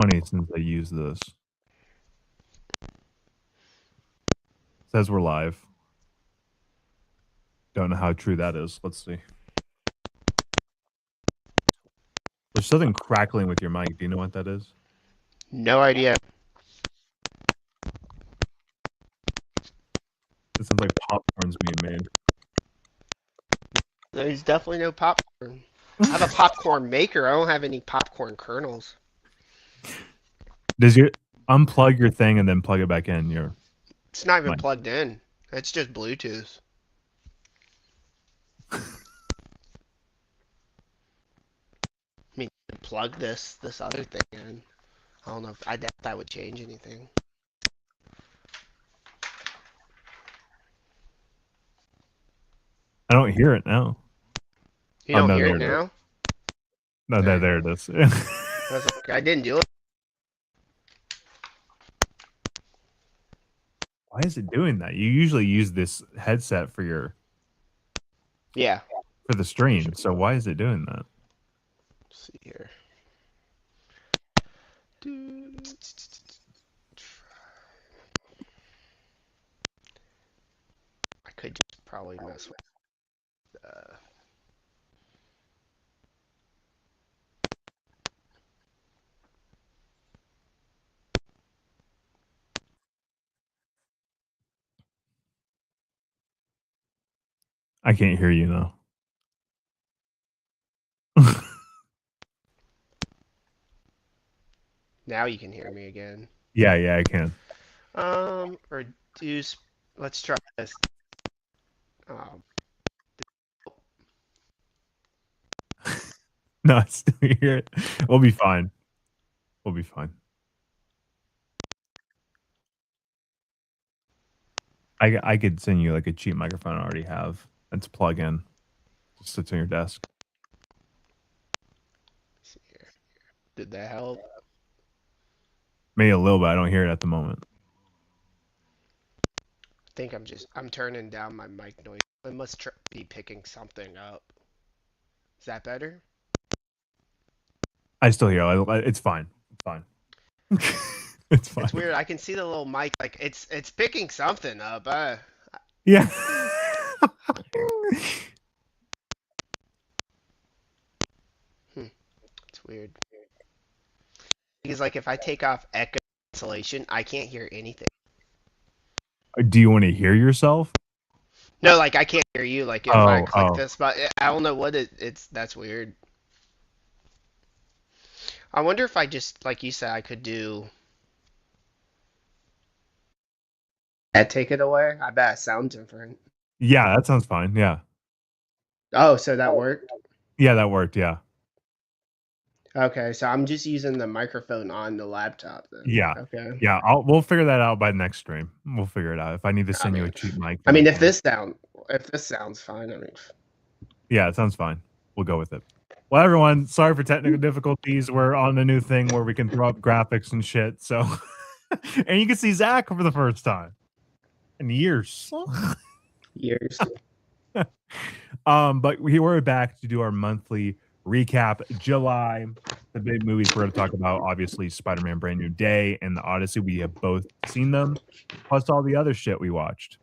Funny since I use this. Says we're live. Don't know how true that is. Let's see. There's something crackling with your mic. Do you know what that is? No idea. It sounds like popcorn's being made. There's definitely no popcorn. I have a popcorn maker. I don't have any popcorn kernels. Does you unplug your thing and then plug it back in? Your It's not even mic. plugged in. It's just Bluetooth. I mean, plug this other thing in. I don't know if I doubt that would change anything. I don't hear it now. You Oh don't no, hear there it it is. now? No, Dang. there it is. I didn't do it. Why is it doing that? You usually use this headset for Yeah. the stream, so why is it doing that? Let's see here. I could just probably mess with. I can't hear you now. Now you can hear me again. Yeah, I can. Reduce. Let's try this. Um, No, I still hear it. We'll be fine. We'll be fine. I could send you like a cheap microphone I already have. It's plug in. Just sits on your desk. let's see here. Did that help? Maybe a little bit. I don't hear it at the moment. I think I'm turning down my mic noise. It must be picking something up. Is that better? I still hear it. It's fine. It's fine. It's It's fine. weird. I can see the little mic, like it's picking something up. Yeah. It's weird. Because like if I take off echo cancellation, I can't hear anything. Do you want to hear yourself? No, like I can't hear you. Like if I click Oh. this, but I don't know what it's. That's weird. I wonder if I just, like you said, I could do. That take it away. I bet it sounds different. Yeah, that sounds fine. Yeah. Oh, so that worked. Yeah, that worked. Yeah. Okay, so I'm just using the microphone on the laptop then. Yeah. Okay. Yeah. We'll figure that out by next stream. We'll figure it out. If I need to I send you a mean, cheap mic, I then I mean, can. if this sounds fine, I mean, Yeah, it sounds fine. We'll go with it. Well, everyone, sorry for technical difficulties. We're on a new thing where we can throw up graphics and shit. So, and you can see Zach for the first time in years. years. But we're back to do our monthly recap. July, the big movies we're going to talk about, obviously, Spider-Man: Brand New Day and the Odyssey. We have both seen them, plus all the other shit we watched.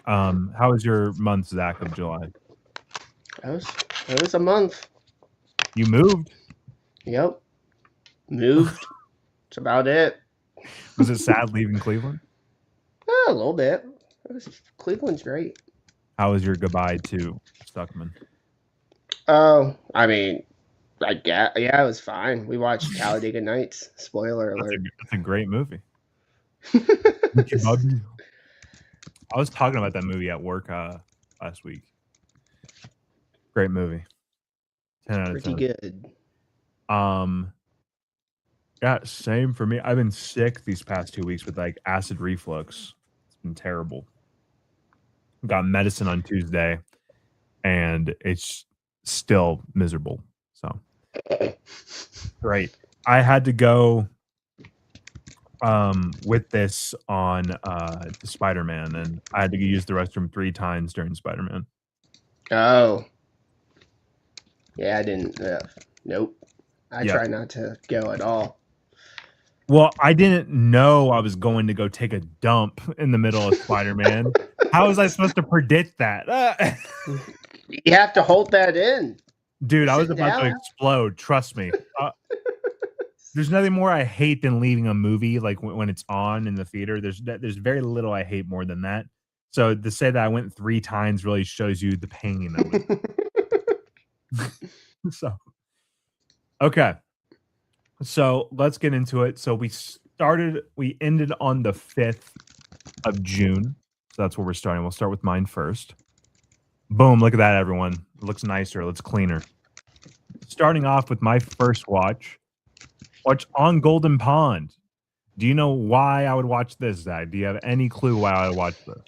How was your month, Zach, of July? It was a month. You moved? Yep. Moved. That's about it. Was it sad leaving Cleveland? A little bit. Cleveland's great. How was your goodbye to Stuckman? Oh, I mean, I get, yeah, it was fine. We watched Talladega Nights. Spoiler alert. That's a great movie. I was talking about that movie at work last week. Great movie. 10 out of Pretty 10. good. Yeah, same for me. I've been sick these past 2 weeks with like acid reflux. It's been terrible. Got medicine on Tuesday and it's still miserable. So great. I had to go with this on Spider-Man, and I had to use the restroom 3 times during Spider-Man. Oh. Yeah, I didn't. Nope. I Yep. try not to go at all. Well, I didn't know I was going to go take a dump in the middle of Spider-Man. How was I supposed to predict that? You have to hold that in. Dude, I was Sit about to down. explode, trust me. There's nothing more I hate than leaving a movie, like, when it's on in the theater. There's very little I hate more than that. So, to say that I went 3 times really shows you the pain that was so okay. So, let's get into it. So, we ended on the 5th of June. So, that's where we're starting. We'll start with mine first. Boom, look at that, everyone. It looks nicer, it looks cleaner. Starting off with my first watch On Golden Pond. Do you know why I would watch this, Zach? Do you have any clue why I would watch this?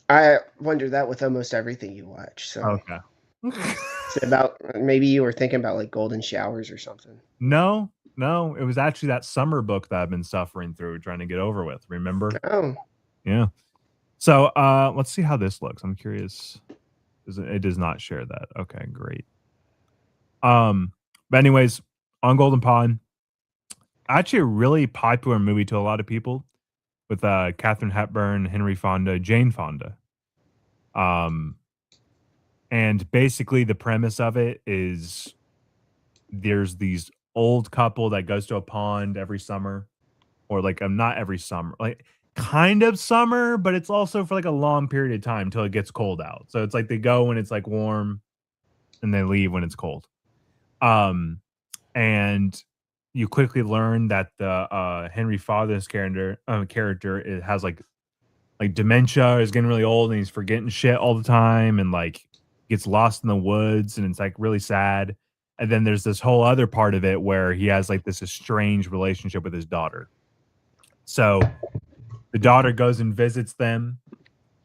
I wonder that with almost everything you watch. So Okay. it's about maybe you were thinking about like golden showers or something. No, no, it was actually that summer book that I've been suffering through trying to get over with, remember? Oh, Yeah. So, let's see how this looks. I'm curious. It does not share that. Okay, great. But anyways, On Golden Pond, actually a really popular movie to a lot of people with Katharine Hepburn, Henry Fonda, Jane Fonda. Um, and basically the premise of it is there's these old couple that goes to a pond every summer, or like not every summer, like kind of summer, but it's also for like a long period of time until it gets cold out. So it's like they go when it's like warm and they leave when it's cold. Um, and you quickly learn that the Henry Fonda's character it has like dementia, is getting really old and he's forgetting shit all the time and like gets lost in the woods and it's like really sad. And then there's this whole other part of it where he has like this estranged relationship with his daughter. So the daughter goes and visits them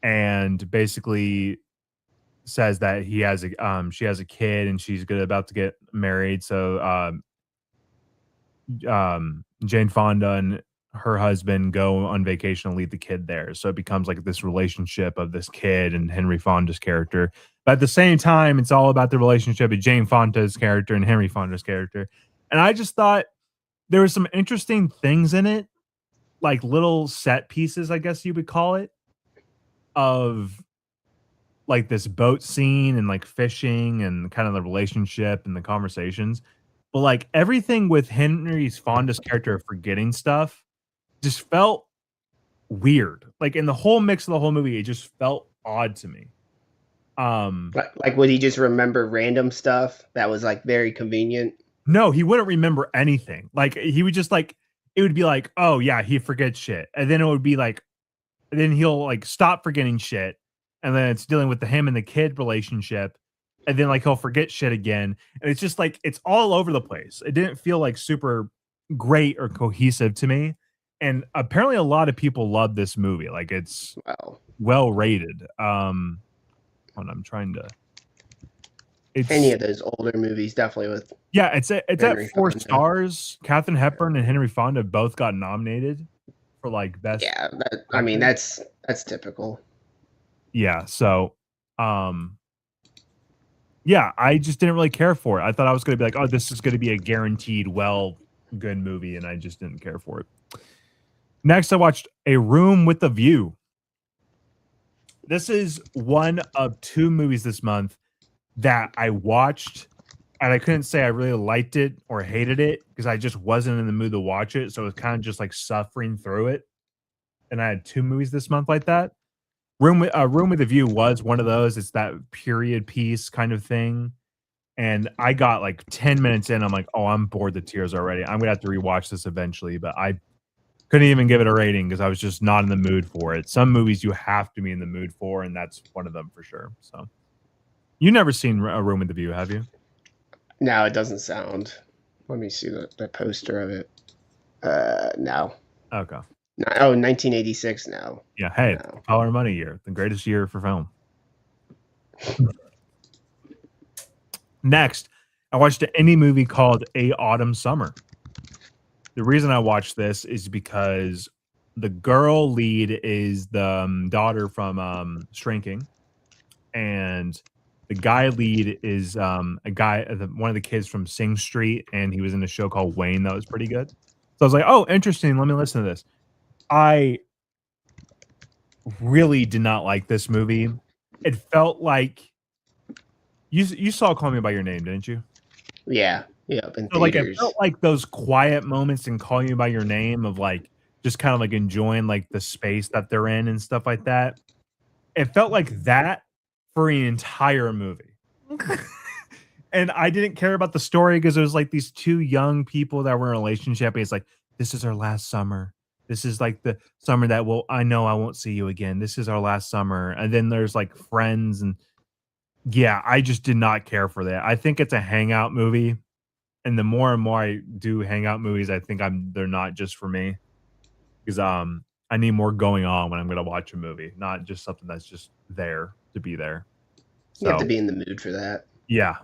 and basically says that she has a kid and she's about to get married. So Jane Fonda and her husband go on vacation and leave the kid there. So it becomes like this relationship of this kid and Henry Fonda's character. But at the same time, it's all about the relationship of Jane Fonda's character and Henry Fonda's character. And I just thought there were some interesting things in it, like little set pieces, I guess you would call it, of like this boat scene and like fishing and kind of the relationship and the conversations. But like everything with Henry's Fonda's character forgetting stuff just felt weird. Like in the whole mix of the whole movie, it just felt odd to me. like would he just remember random stuff that was like very convenient? No, he wouldn't remember anything. Like he would just like it would be like, oh yeah, he forgets shit. And then it would be like then he'll like stop forgetting shit. And then it's dealing with the him and the kid relationship. And then like he'll forget shit again. And it's just like it's all over the place. It didn't feel like super great or cohesive to me. And apparently a lot of people love this movie. Like it's Well, well rated. Hold on, I'm trying to any it's of those older movies, definitely with yeah, it's at Henry 4 Fonda. stars. Katharine Hepburn and Henry Fonda both got nominated for like best Yeah, I mean actors. that's typical. Yeah, so yeah, I just didn't really care for it. I thought I was gonna be like, oh, this is gonna be a guaranteed good movie, and I just didn't care for it. Next, I watched A Room with a View. This is one of 2 movies this month that I watched, and I couldn't say I really liked it or hated it because I just wasn't in the mood to watch it. So it was kind of just like suffering through it. And I had 2 movies this month like that. Room with a View was one of those. It's that period piece kind of thing. And I got like 10 minutes in. I'm like, oh, I'm bored to tears already. I'm gonna have to rewatch this eventually, but I couldn't even give it a rating because I was just not in the mood for it. Some movies you have to be in the mood for, and that's one of them for sure. So you never seen A Room with a View, have you? No, it doesn't sound. Let me see the poster of it. No. Okay. No, oh, 1986 now. Yeah. Hey, No. Color Money year, the greatest year for film. Next, I watched an indie movie called A Autumn Summer. The reason I watched this is because the girl lead is the daughter from Shrinking, and the guy lead is one of the kids from Sing Street, and he was in a show called Wayne that was pretty good. So I was like, "Oh, interesting. Let me listen to this." I really did not like this movie. It felt like you saw Call Me by Your Name, didn't you? Yeah, yep, in So, like, it felt theaters. like those quiet moments in Call You by Your Name of, like, just kinda, like, enjoying, like, the space that they're in and stuff like that. It felt like that for an entire movie. And I didn't care about the story because it was, like, these 2 young people that were in a relationship, and it's like, "This is our last summer. This is, like, the summer that will I know I won't see you again. This is our last summer." And then there's, like, friends and yeah, I just did not care for that. I think it's a hangout movie, and the more and more I do hangout movies, I think they're not just for me, 'cause, I need more going on when I'm gonna watch a movie, not just something that's just there to be there. You have to So, be in the mood for that. yeah.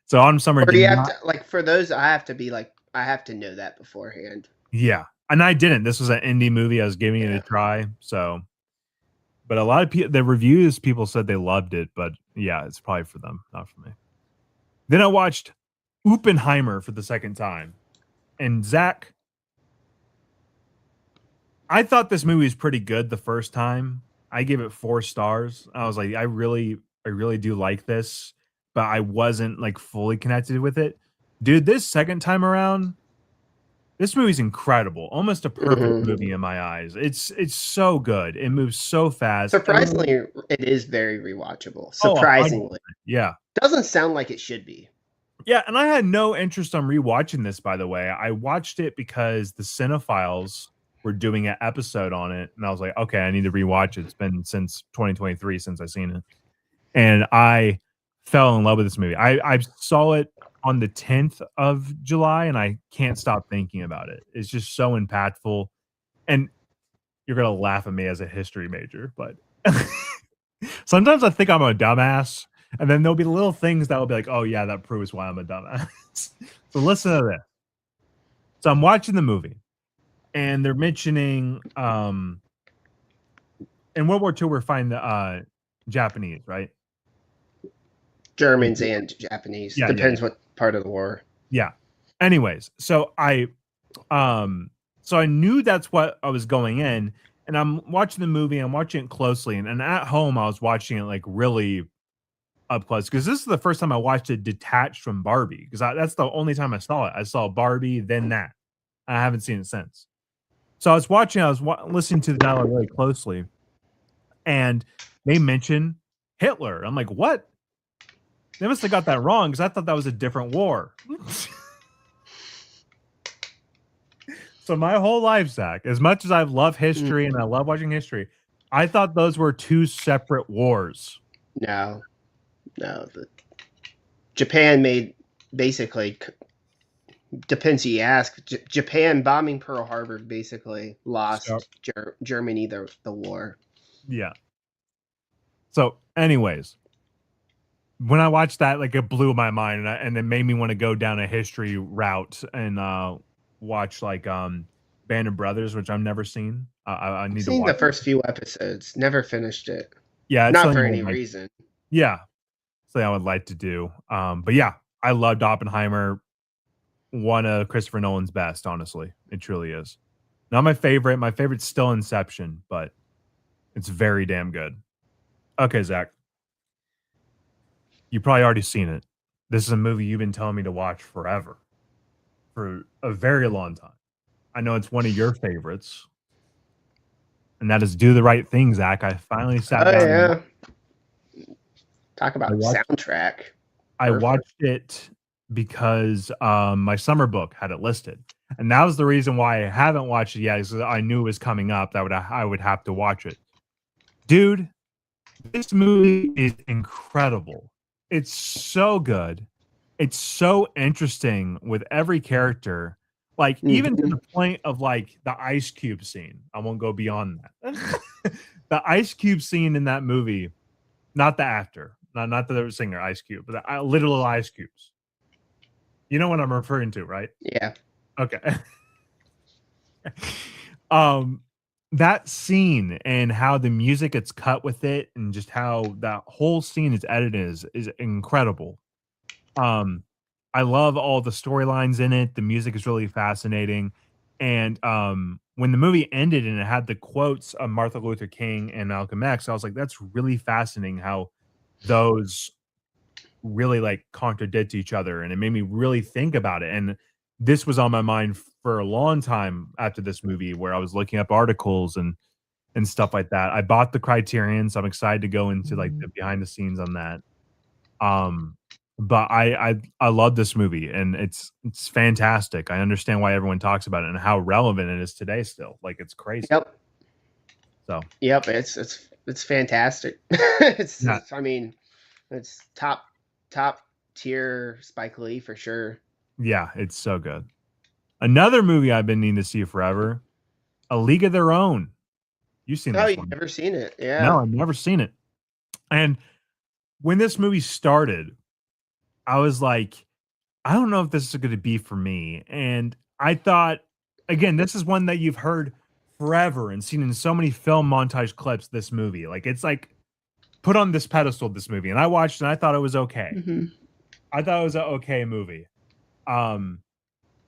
So, Autumn Summer Or did you have not to like, for those, I have to be like I have to know that beforehand. yeah, and I didn't. This was an indie movie, I was giving it a Yeah. try, so but a lot of the reviews, people said they loved it, but yeah, it's probably for them, not for me. Then I watched Oppenheimer for the second time, and Zach, I thought this movie was pretty good the first time. I gave it 4 stars. I was like, I really do like this, but I wasn't, like, fully connected with it. Dude, this second time around, this movie's incredible, almost a perfect Mhm. movie in my eyes. It's so good. It moves so fast. Everyone Surprisingly, it is very rewatchable. oh, Surprisingly. 100%. Yeah. Doesn't sound like it should be. Yeah, and I had no interest on rewatching this, by the way. I watched it because the Cinephiles were doing an episode on it, and I was like, "Okay, I need to rewatch it." It's been since 2023 since I've seen it, and I fell in love with this movie. I saw it on the 10th of July, and I can't stop thinking about it. It's just so impactful, and you're gonna laugh at me as a history major, but sometimes I think I'm a dumbass, and then there'll be little things that will be like, "Oh, yeah, that proves why I'm a dumbass." So listen to this. So I'm watching the movie, and they're mentioning, in World War II, we're fighting the, Japanese, right? Like Germans and Japanese. yeah, yeah, yeah, Depends what part of the war. yeah. Anyways, um so I knew that's what I was going in, and I'm watching the movie, I'm watching it closely, and at home, I was watching it, like, really up close because this is the first time I watched it detached from Barbie, 'cause that's the only time I saw it. I saw Barbie, then that. I haven't seen it since. So I was listening to the dialogue really closely, and they mention Hitler. I'm like, "What? They must have got that wrong because I thought that was a different war." So my whole life, Zach, as much as I love Mm, history and I love watching history, I thought those were 2 separate wars. no, no. Japan made basically depends who you ask. Japan bombing Pearl Harbor basically So lost Germany the war. yeah. So anyways, when I watched that, like, it blew my mind, and it made me wanna go down a history route and, watch, like, Band of Brothers, which I've never seen. I I've need to seen the watch it. first few episodes. Never finished it. Yeah, it's Not something for I would any like reason. yeah, something I would like to do. But yeah, I loved Oppenheimer, one of Christopher Nolan's best, honestly. It truly is. Not my favorite's still Inception, but it's very damn good. Okay, Zach, you probably already seen it. This is a movie you've been telling me to watch forever, for a very long time. I know it's one of your favorites, and that is Do the Right Thing, Zach. I finally sat Oh down and yeah. Talk I about watched soundtrack. I Perfect. watched it because, my summer book had it listed, and that was the reason why I haven't watched it yet, is that I knew it was coming up, that I would have to watch it. Dude, this movie is incredible. It's so good. It's so interesting with every character, like, even to Hmm. the point of, like, the Ice Cube scene. I won't go beyond that. The Ice Cube scene in that movie, not the actor, not the singer Ice Cube, but the literal Ice Cubes. You know what I'm referring to, right? Yeah. Okay. Um, that scene and how the music gets cut with it and just how that whole scene is edited is incredible. Um, I love all the storylines in it. The music is really fascinating. And when the movie ended and it had the quotes of Martin Luther King and Malcolm X, I was like, that's really fascinating how those really like contradict each other. And it made me really think about it. And this was on my mind for a long time after this movie where I was looking up articles and stuff like that. I bought the Criterion, so I'm excited to go into like the behind the scenes on that. Um, but I love this movie and it's fantastic. I understand why everyone talks about it and how relevant it is today still. Like it's crazy. Yep. So Yep. It's fantastic. it's, yeah, it's I mean, it's top tier Spike Lee for sure. yeah, it's so good. Another movie I've been needing to see forever, A League of Their Own. You've seen Oh, this you've one. never seen it? No, Yeah. I've never seen it. And when this movie started, I was like, I don't know if this is gonna be for me. And I thought, again, this is one that you've heard forever and seen in so many film montage clips, this movie. Like, it's like put on this pedestal, this movie. And I watched and I thought it was okay. Hmm. I thought it was an okay movie. Um,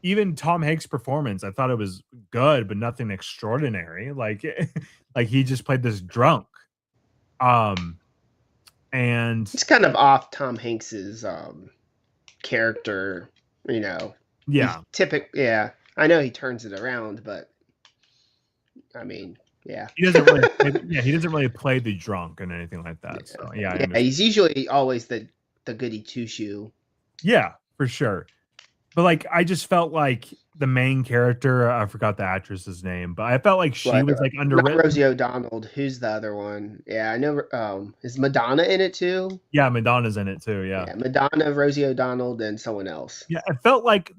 Even Tom Hanks' performance, I thought it was good, but nothing extraordinary. Like, like he just played this drunk. Um, and It's kind of off Tom Hanks's character. He's yeah, typical. Yeah, I know he turns it around, but I mean, yeah, he doesn't really yeah, he doesn't really play the drunk and anything like that. So yeah, I yeah. understand. He's usually always the goody two shoe. Yeah, for sure. But like I just felt like the main character, I forgot the actress's name, but I felt like she But was like not underwritten. Rosie O'Donnell. Who's the other one? Yeah, I know. Is Madonna in it too? Yeah, Madonna's in it too. Yeah. Yeah, Madonna, Rosie O'Donnell, then someone else. Yeah, it felt like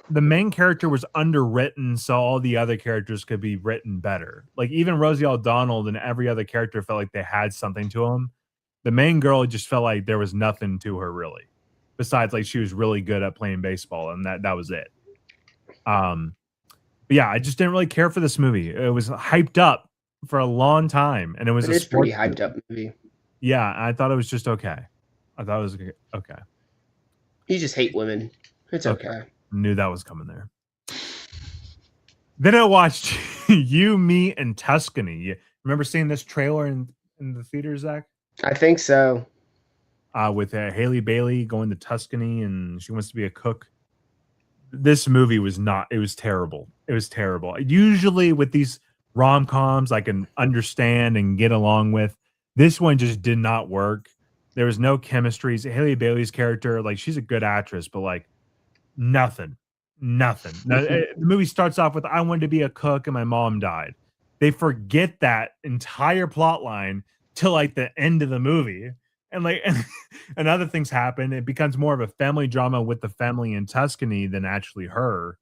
the main character was underwritten so all the other characters could be written better. Like even Rosie O'Donnell and every other character felt like they had something to them. The main girl just felt like there was nothing to her really. Besides like she was really good at playing baseball and that was it. Um but yeah, I just didn't really care for this movie. It was hyped up for a long time and it was It a is pretty sports hyped movie. up movie. Yeah, I thought it was just okay. I thought it was okay. You just hate women. It's Okay. okay. Knew that was coming there. Then I watched You, Me, and Tuscany. You remember seeing this trailer in the theater, Zach? I think so. With Haley Bailey going to Tuscany and she wants to be a cook. This movie was not, it was terrible. It was terrible. Usually with these rom-coms, I can understand and get along with. This one just did not work. There was no chemistry. Haley Bailey's character, like she's a good actress, but like nothing. Nothing. Now, the movie starts off with I wanted to be a cook and my mom died. They forget that entire plot line till like the end of the movie. And like and other things happen. It becomes more of a family drama with the family in Tuscany than actually her.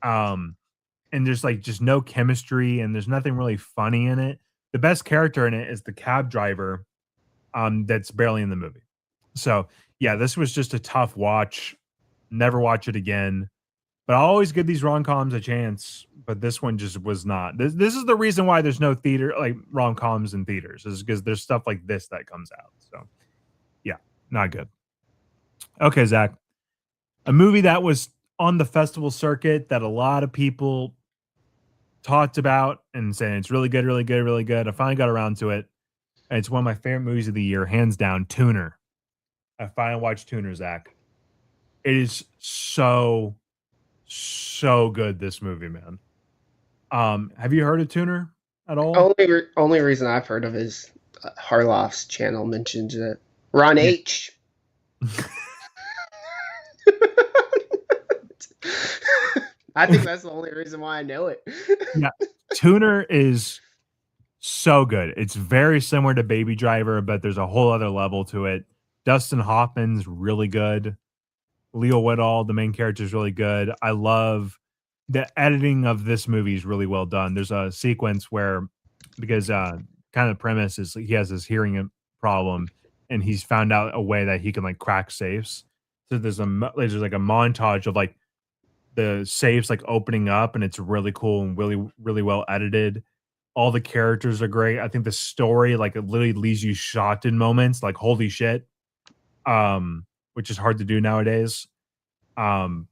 Um and there's like just no chemistry and there's nothing really funny in it. The best character in it is the cab driver that's barely in the movie. So, yeah, this was just a tough watch. Never watch it again. But I always give these rom-coms a chance, but this one just was not. This is the reason why there's no theater like rom-coms in theaters is because there's stuff like this that comes out. So, yeah, not good. Okay, Zach, a movie that was on the festival circuit that a lot of people talked about and saying it's really good, really good, really good. I finally got around to it. And it's one of my favorite movies of the year, hands down, Tuner. I finally watched Tuner, Zach. It is so good, this movie, man. Have you heard of Tuner at all? Only reason I've heard of is Harloff's channel mentions it. Ron Yeah. H. I think that's the only reason why I know it. Yeah. Tuner is so good. It's very similar to Baby Driver, but there's a whole other level to it. Dustin Hoffman's really good. Leo Whitall, the main character, is really good. I love the editing of this movie is really well done. There's a sequence where because kind of the premise is he has this hearing problem and he's found out a way that he can like crack safes. So there's like a montage of like the safes like opening up and it's really cool and really well edited. All the characters are great. I think the story like it literally leaves you shocked in moments like holy shit. Which is hard to do nowadays. Um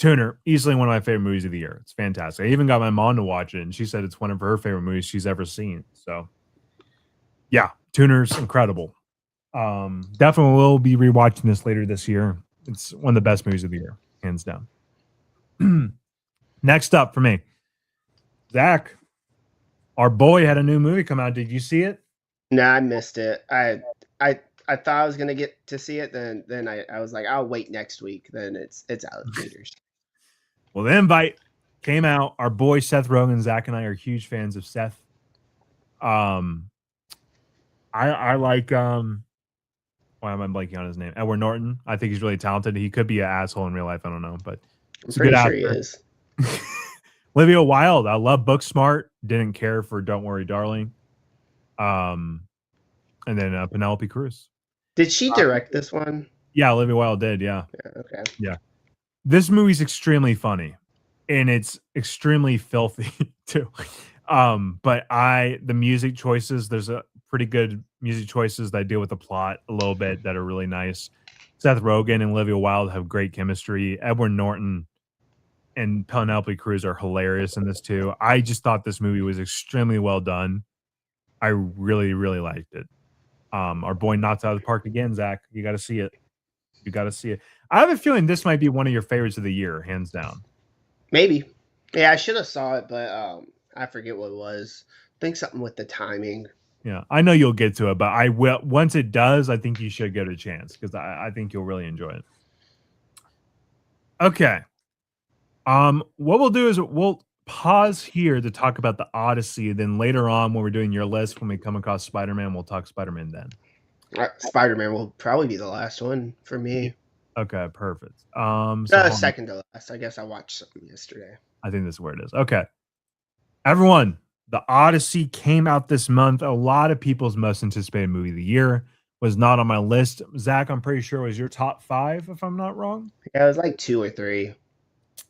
Tuner, easily one of my favorite movies of the year. It's fantastic. I even got my mom to watch it, and she said it's one of her favorite movies she's ever seen. So, yeah, Tuner's incredible. Definitely will be rewatching this later this year. It's one of the best movies of the year, hands down. Next up for me, Zach, our boy had a new movie come out. Did you see it? Nah, I missed it. I thought I was gonna get to see it, then I was like, I'll wait next week. Then it's out of theaters. Well, the invite came out. Our boy Seth Rogen, Zach and I are huge fans of Seth. Um, I like why am I blanking on his name? Edward Norton. I think he's really talented. He could be an asshole in real life. I don't know, but I'm he's a good pretty sure he actor. is. Olivia Wilde. I love Booksmart. Didn't care for Don't Worry, Darling. Um, and then Penelope Cruz. Did she direct this one? Yeah, Olivia Wilde did. Yeah, Yeah, okay. yeah. This movie's extremely funny, and it's extremely filthy too. But the music choices, there's a pretty good music choices that deal with the plot a little bit that are really nice. Seth Rogen and Olivia Wilde have great chemistry. Edward Norton and Penelope Cruz are hilarious in this too. I just thought this movie was extremely well done. I really, really liked it. Our boy knocks out of the park again, Zach. You got to see it. You got to see it. I have a feeling this might be one of your favorites of the year, hands down. Maybe. Yeah, I should have saw it, but I forget what it was. I think something with the timing. Yeah, I know you'll get to it, but I will once it does. I think you should give it a chance because I think you'll really enjoy it. Okay. What we'll do is we'll pause here to talk about the Odyssey. Then later on, when we're doing your list, when we come across Spider-Man, we'll talk Spider-Man then. Spider-Man will probably be the last one for me. Okay, perfect. So Second to last. I guess I watched something yesterday. I think this is where it is. Okay. Everyone, the Odyssey came out this month. A lot of people's most anticipated movie of the year was not on my list. Zach, I'm pretty sure was your top 5, if I'm not wrong. Yeah, it was like 2 or 3.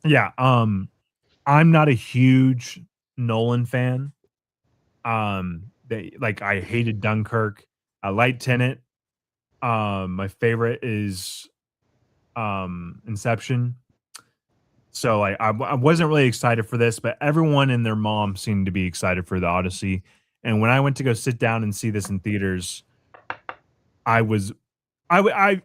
Yeah. I'm not a huge Nolan fan. I hated Dunkirk. I like Tenet. My favorite is Inception. So I wasn't really excited for this, but everyone and their mom seemed to be excited for the Odyssey. And when I went to go sit down and see this in theaters, I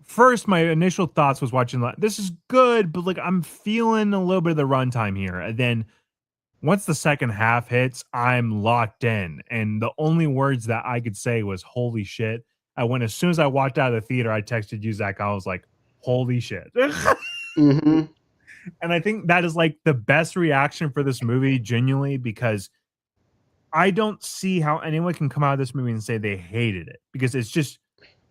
first my initial thoughts was watching like this is good, but like I'm feeling a little bit of the runtime here. And then once the second half hits, I'm locked in. And the only words that I could say was holy shit. As soon as I walked out of the theater, I texted you, Zach. I was like, holy shit. Mm-hmm. And I think that is like the best reaction for this movie, genuinely, because I don't see how anyone can come out of this movie and say they hated it because it's just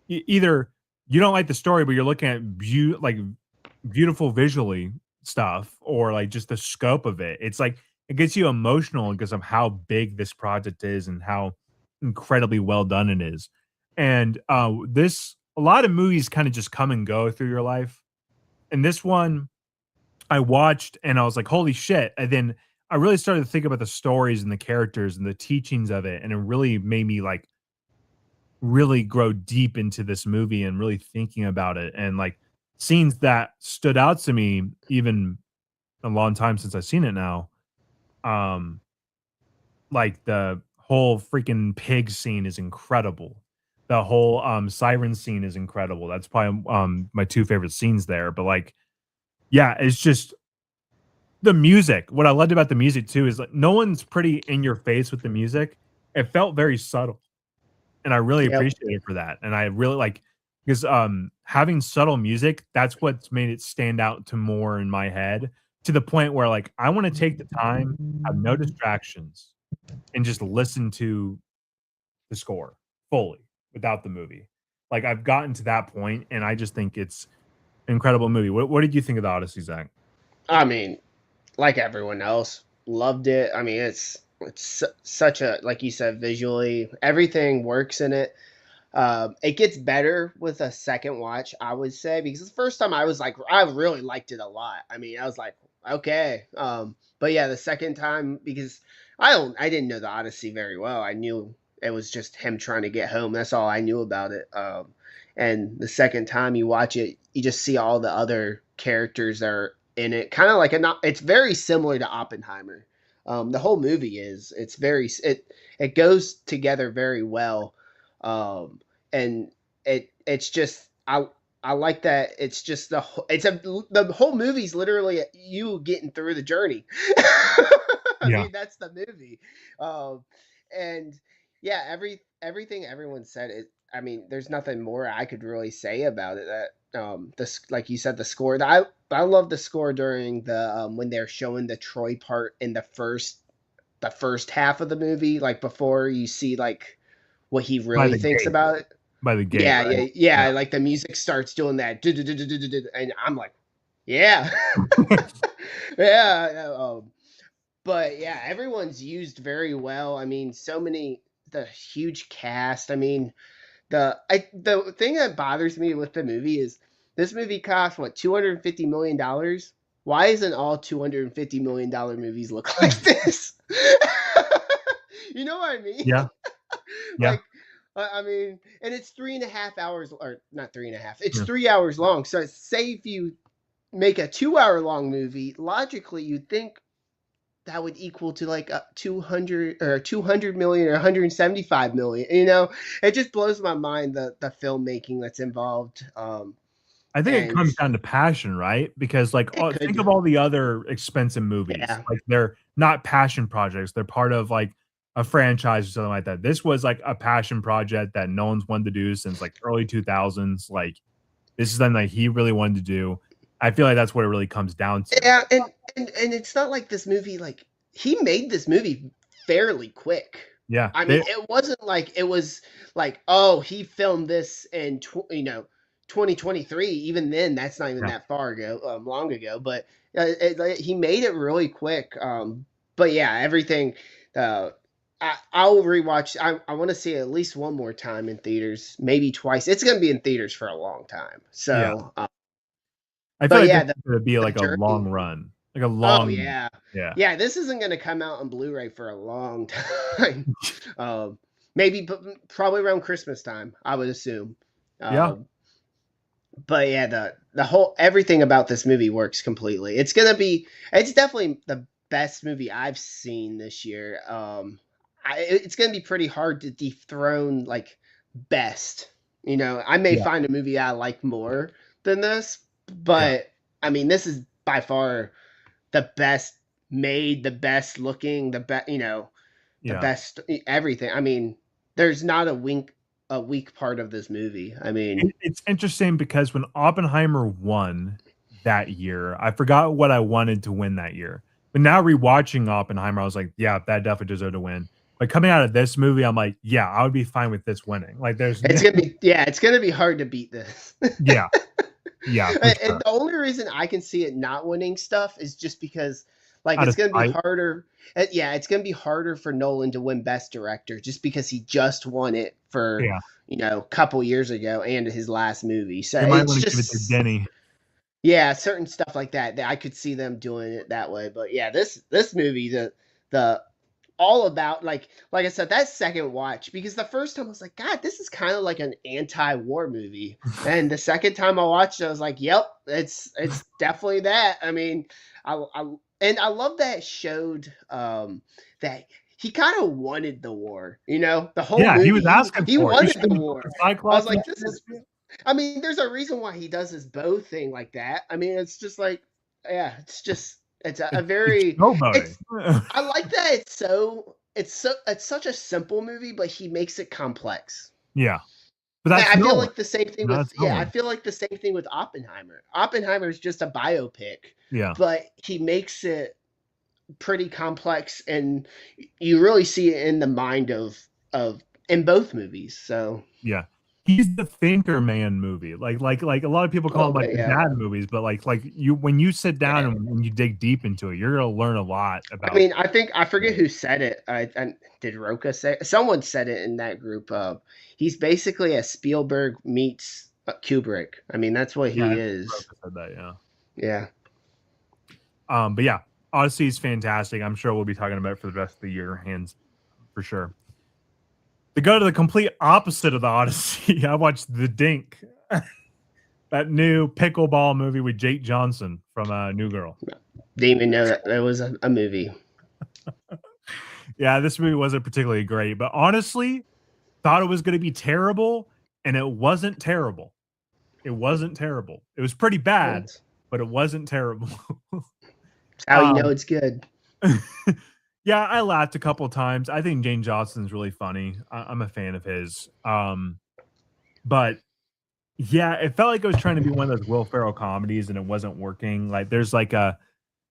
either you don't like the story, but you're looking at beautiful visually stuff or like just the scope of it. It's like it gets you emotional because of how big this project is and how incredibly well done it is. And a lot of movies kind of just come and go through your life. And this one I watched and I was like, holy shit. And then I really started to think about the stories and the characters and the teachings of it. And it really made me like really grow deep into this movie and really thinking about it. And like scenes that stood out to me, even a long time since I've seen it now. Like the whole freaking pig scene is incredible. The whole siren scene is incredible. That's probably my 2 favorite scenes there. But like, yeah, it's just the music. What I loved about the music too is like no one's pretty in your face with the music. It felt very subtle. And I really Yep. appreciate it for that. And I really like because having subtle music, that's what's made it stand out to more in my head to the point where like I want to take the time, have no distractions, and just listen to the score fully without the movie. Like I've gotten to that point, and I just think it's an incredible movie. What did you think of the Odyssey, Zach? I mean, like everyone else, loved it. I mean, it's such a, like you said, visually everything works in it. It gets better with a second watch, I would say, because the first time I was like, I really liked it a lot. I mean, I was like, okay. But yeah, the second time, because I didn't know the Odyssey very well. I knew it was just him trying to get home. That's all I knew about it. And the second time you watch it, you just see all the other characters that are in it, kind of like it's very similar to Oppenheimer. The whole movie it goes together very well, and it's just I like that it's just the whole movie's literally you getting through the journey. I Yeah. mean that's the movie, and yeah, everything everyone said it. I mean, there's nothing more I could really say about it. That this like you said, the score. I love the score during the when they're showing the Troy part in the first half of the movie, like before you see like what he By really the thinks gate. about it. By the gate, Yeah, right? yeah, yeah. Like the music starts doing that, and I'm like, yeah, yeah. But yeah, everyone's used very well. I mean, the huge cast. I mean, the thing that bothers me with the movie is this movie cost what $250 million. Why isn't all $250 million movies look like this? You know what I mean? Yeah. Yeah. Like, I mean, and it's 3.5 hours, or not 3.5. It's Yeah. 3 hours long. So say if you make a 2 hour long movie, logically you'd think that would equal to like 200 million or 175 million. You know, it just blows my mind the filmmaking that's involved. I think it And comes down to passion, right? Because, like, it think of could, all the other expensive movies. yeah, Like, they're not passion projects. They're part of, like, a franchise or something like that. This was, like, a passion project that no one's wanted to do since, like, early 2000s. Like, this is something that he really wanted to do. I feel like that's what it really comes down to. yeah, and it's not like this movie like he made this movie fairly quick. Yeah. I mean, They it wasn't like it was like, oh, he filmed this in 2023. Even then, that's not even yeah. that far ago, long ago. But he made it really quick. But yeah, everything. Uh, I'll rewatch. I want to see it at least one more time in theaters, maybe twice. It's going to be in theaters for a long time. Yeah. So, I feel but like this yeah, is gonna be, the like, a long journey. run. Like, a Oh long yeah, yeah. yeah. This isn't going to come out on Blu-ray for a long time. um, maybe, probably around Christmas time, I would assume. Yeah. Um, but yeah, the whole everything about this movie works completely. It's definitely the best movie I've seen this year. It's gonna be pretty hard to dethrone like best. You know, I may Yeah. find a movie I like more than this, Yeah. but I mean, this is by far the best made, the best looking, the best, the Yeah. best everything. I mean, there's not a weak part of this movie. I mean, It's interesting because when Oppenheimer won that year, I forgot what I wanted to win that year. But now rewatching Oppenheimer, I was like, "Yeah, that definitely deserved to win." But coming out of this movie, I'm like, "Yeah, I would be fine with this winning." Like, there's it's gonna be yeah, it's gonna be hard to beat this. yeah, yeah, for And sure. the only reason I can see it not winning stuff is just because, like, Out it's of gonna be spite. harder. Yeah, it's gonna be harder for Nolan to win Best Director just because he just won it for Yeah, a couple years ago and his last movie. So they might it's wanna give it to just Denny. yeah, certain stuff like that I could see them doing it that way. But yeah, this movie the all about like I said, that second watch, because the first time I was like, God, this is kind of like an anti-war movie. And the second time I watched it, I was like, yep, it's definitely that. I mean, I love that it showed that he kind of wanted the war, the whole Yeah, he movie was asking he for it. You wanted shouldn't the have war. the I was Cyclops in like, that this is shit. I mean, there's a reason why he does his bow thing like that. I mean, it's just like, yeah, it's just it's a It's very showboating. it's I like that it's such a simple movie, but he makes it complex. Yeah, but that's I feel Nolan. like the same thing with That's yeah, I Nolan. feel like the same thing with Oppenheimer. Oppenheimer is just a biopic, Yeah, but he makes it pretty complex, and you really see it in the mind of in both movies. So yeah. He's the thinker man movie. Like a lot of people a call little him like bit, the yeah. dad movies, but like you when you sit down Yeah. and when you dig deep into it, you're gonna learn a lot I about mean, I think I forget who said it. I did Roca say someone said it in that group. He's basically a Spielberg meets Kubrick. I mean, that's what yeah, I he think is. Roka said that, yeah. Yeah. But yeah, Odyssey is fantastic. I'm sure we'll be talking about it for the rest of the year, hands for sure. To go to the complete opposite of the Odyssey, I watched The Dink. That new pickleball movie with Jake Johnson from New Girl. Didn't even know that there was a movie. Yeah, this movie wasn't particularly great, but honestly, thought it was going to be terrible, and it wasn't terrible. It wasn't terrible. It was pretty bad, That's but it wasn't terrible. how you know um, it's good. yeah, I laughed a couple times. I think Jane Johnson's really funny. I'm a fan of his. But yeah, it felt like it was trying to be one of those Will Ferrell comedies, and it wasn't working. Like, there's like a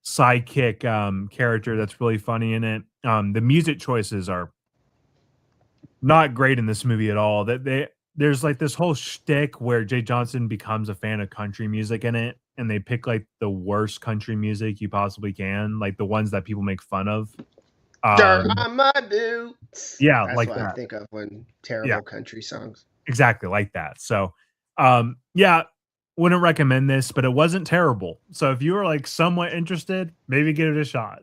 sidekick character that's really funny in it. The music choices are not great in this movie at all. There's like this whole shtick where Jay Johnson becomes a fan of country music in it, and they pick like the worst country music you possibly can, like the ones that people make fun of. Dirt Um, on my boots. yeah, That's like what I that. think of when Yeah, terrible country songs. exactly like that. So, yeah, wouldn't recommend this, but it wasn't terrible. So if you were like somewhat interested, maybe give it a shot.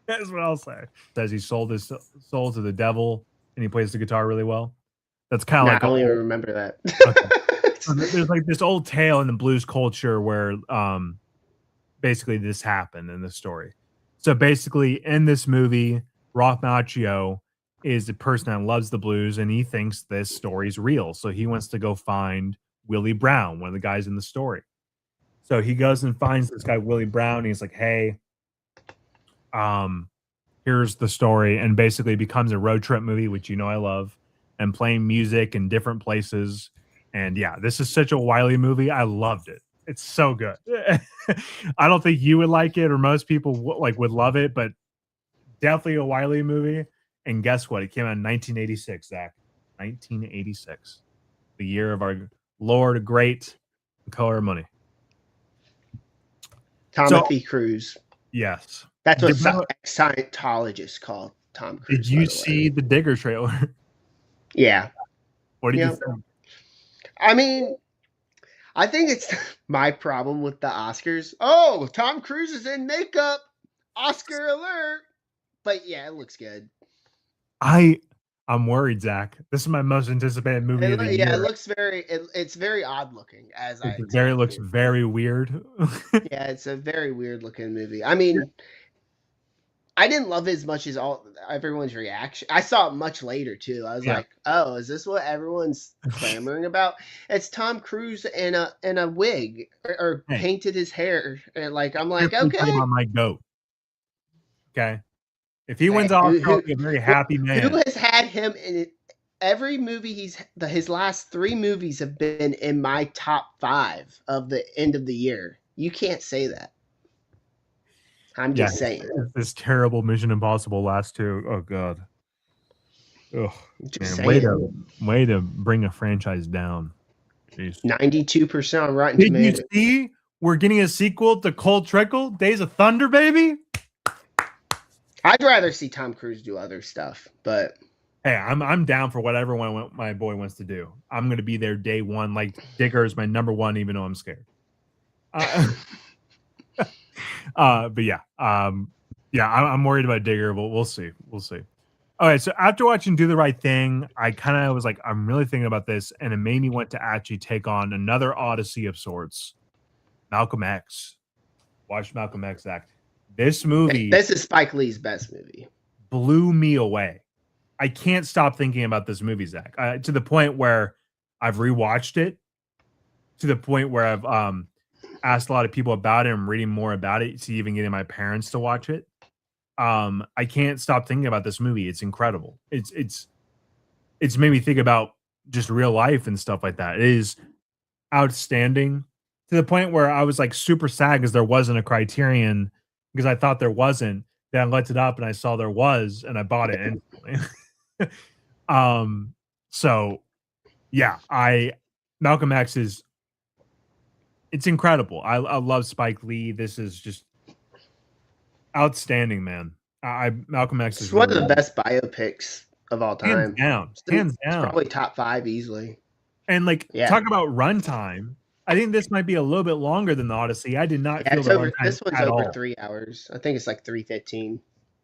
That's what I'll say. Says he sold his soul to the devil, and he plays the guitar really well. That's kind of No, I like don't even a remember that. okay. So there's like this old tale in the blues culture where basically this happened in the story. So basically in this movie, Ralph Macchio is a person that loves the blues and he thinks this story's real. So he wants to go find Willie Brown, one of the guys in the story. So he goes and finds this guy Willie Brown. And he's like, "Hey, um, here's the story," and basically becomes a road trip movie, which you know I love, and playing music in different places. And yeah, this is such a Wiley movie. I loved it. It's so good. I don't think you would like it, or most people would love it, but definitely a Wiley movie. And guess what? It came out in 1986, Zach. 1986, the year of our Lord great Color of Money. So Timothy Cruz. yes, That's what did, Scientologists call Tom did Cruise, by you the way. see the Digger trailer? Yeah. What did you Yeah. think? I mean, I think it's my problem with the Oscars. Oh, Tom Cruise is in makeup. Oscar alert. But yeah, it looks good. I'm worried, Zach. This is my most anticipated movie of the Yeah, it year. looks it's very odd looking as I It looks expected. very weird. Yeah, it's a very weird looking movie. I mean, I didn't love it as much as all everyone's reaction. I saw it much later too. I was Yeah. like, "Oh, is this what everyone's clamoring about?" It's Tom Cruise in a wig or Hey, painted his hair, and like I'm you're like, talking okay, about my goat. Okay. If he wins hey, Oscar, I'll be a very happy who man. has had him in it? Every movie his last three movies have been in my top 5 of the end of the year. You can't say that. I'm Yeah, just saying. this terrible Mission Impossible last two. Oh god. Oh Just man, saying. way to bring a franchise down. Jeez. 92% on Rotten Did you Tomatoes. see we're getting a sequel to Cold Trickle, Days of Thunder, baby? I'd rather see Tom Cruise do other stuff, but Hey, I'm down for whatever my boy wants to do. I'm gonna be there day one. Like Digger is my number one, even though I'm scared. But yeah, yeah, I'm worried about Digger, but we'll see. We'll see. All right, so after watching Do the Right Thing, I kind of was like, I'm really thinking about this, and it made me want to actually take on another Odyssey of sorts. Malcolm X. Watch Malcolm X act. This movie this is Spike Lee's best movie. blew me away. I can't stop thinking about this movie, Zach, to the point where I've rewatched it, to the point where I've asked a lot of people about it. I'm reading more about it, to even getting my parents to watch it. I can't stop thinking about this movie. It's incredible. It's made me think about just real life and stuff like that. It is outstanding, to the point where I was like super sad because there wasn't a Criterion, because I thought there wasn't. Then I looked it up and I saw there was, and I bought it instantly. So yeah, Malcolm X is, it's incredible. I love Spike Lee. This is just outstanding, man. Malcolm X is It's one really of the good. best biopics of all Hands time. down, hands It's down. probably top 5 easily. And like, Yeah. talk about runtime. I think this might be a little bit longer than the Odyssey. I did not Yeah, feel it's the over. runtime This one's at over all. 3 hours. I think it's like 3:15.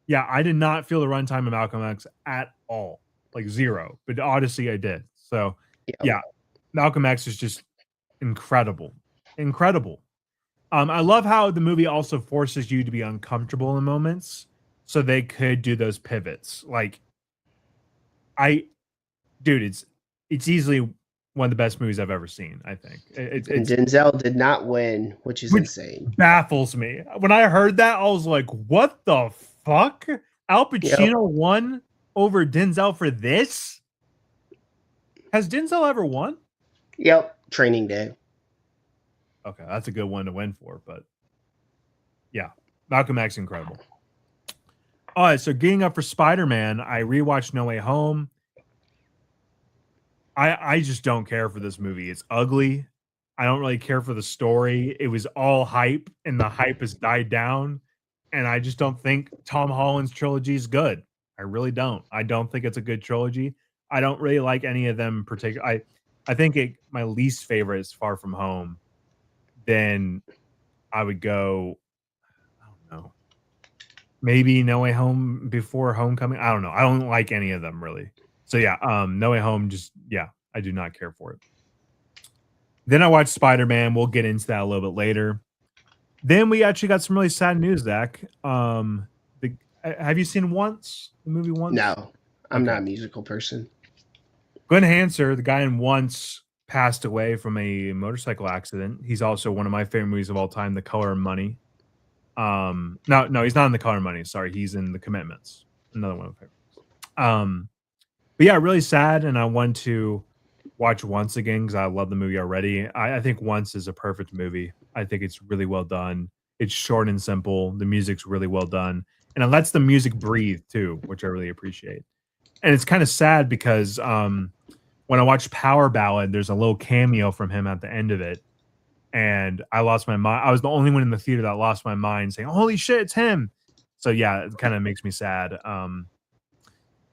Yeah, I did not feel the runtime of Malcolm X at all, like zero. But Odyssey, I did. So Yeah. yeah, Malcolm X is just incredible, incredible. I love how the movie also forces you to be uncomfortable in moments, so they could do those pivots. Like I, dude, it's easily one of the best movies I've ever seen. I think And it's Denzel did not win, which is which insane. baffles me. When I heard that, I was like, "What the fuck?" Al Yep. Pacino won over Denzel for this? Has Denzel ever won? Yep. Training Day. Okay, that's a good one to win for, but yeah, Malcolm X incredible. All right, so getting up for Spider-Man, I rewatched No Way Home. I just don't care for this movie. It's ugly. I don't really care for the story. It was all hype, and the hype has died down. And I just don't think Tom Holland's trilogy is good. I really don't. I don't think it's a good trilogy. I don't really like any of them in particular. I think my least favorite is Far From Home. Then I would go, I don't know, maybe No Way Home before Homecoming. I don't know. I don't like any of them really. So yeah, No Way Home, just yeah, I do not care for it. Then I watched Spider-Man. We'll get into that a little bit later. Then we actually got some really sad news, Zach. Have you seen Once? The movie Once? No, I'm Okay. not a musical person. Glenn Hanser, the guy in Once, passed away from a motorcycle accident. He's also one of my favorite movies of all time, The Color of Money. No, he's not in The Color of Money. Sorry, he's in The Commitments. Another one of my favorites. But yeah, really sad, and I want to watch Once again because I love the movie already. I think Once is a perfect movie. I think it's really well done. It's short and simple. The music's really well done, and it lets the music breathe too, which I really appreciate. And it's kind of sad because when I watched Power Ballad, there's a little cameo from him at the end of it, and I lost my mind. I was the only one in the theater that lost my mind, saying, "Holy shit, it's him!" So yeah, it kind of makes me sad.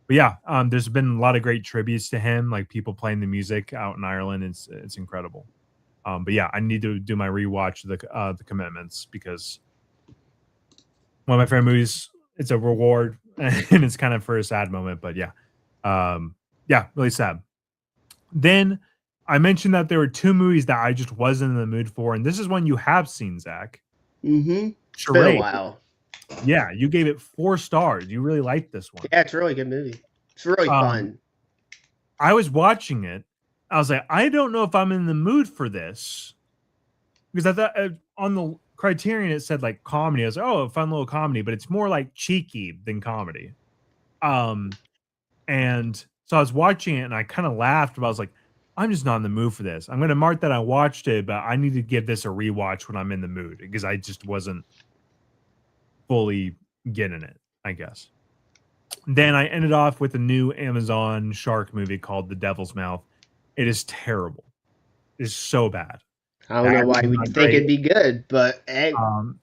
But yeah, there's been a lot of great tributes to him, like people playing the music out in Ireland. It's incredible. But yeah, I need to do my rewatch of the Commitments because one of my favorite movies. It's a reward, and it's kind of for a sad moment. But yeah, yeah, really sad. Then I mentioned that there were two movies that I just wasn't in the mood for, and this is one you have seen, Zach. Mm-hmm. It's been a Charade. while. Yeah, you gave it 4 stars. You really liked this one. Yeah, it's a really good movie. It's really Um, fun. I was watching it. I was like, I don't know if I'm in the mood for this because I thought on the Criterion it said like comedy. I was like, oh, a fun little comedy, but it's more like cheeky than comedy. Um, and so I was watching it and I kind of laughed, but I was like, I'm just not in the mood for this. I'm going to mark that I watched it, but I need to give this a rewatch when I'm in the mood because I just wasn't fully getting it, I guess. Then I ended off with a new Amazon shark movie called The Devil's Mouth. It is terrible. It is so bad. I The don't know why acting's we'd not think great. it'd be good, but hey,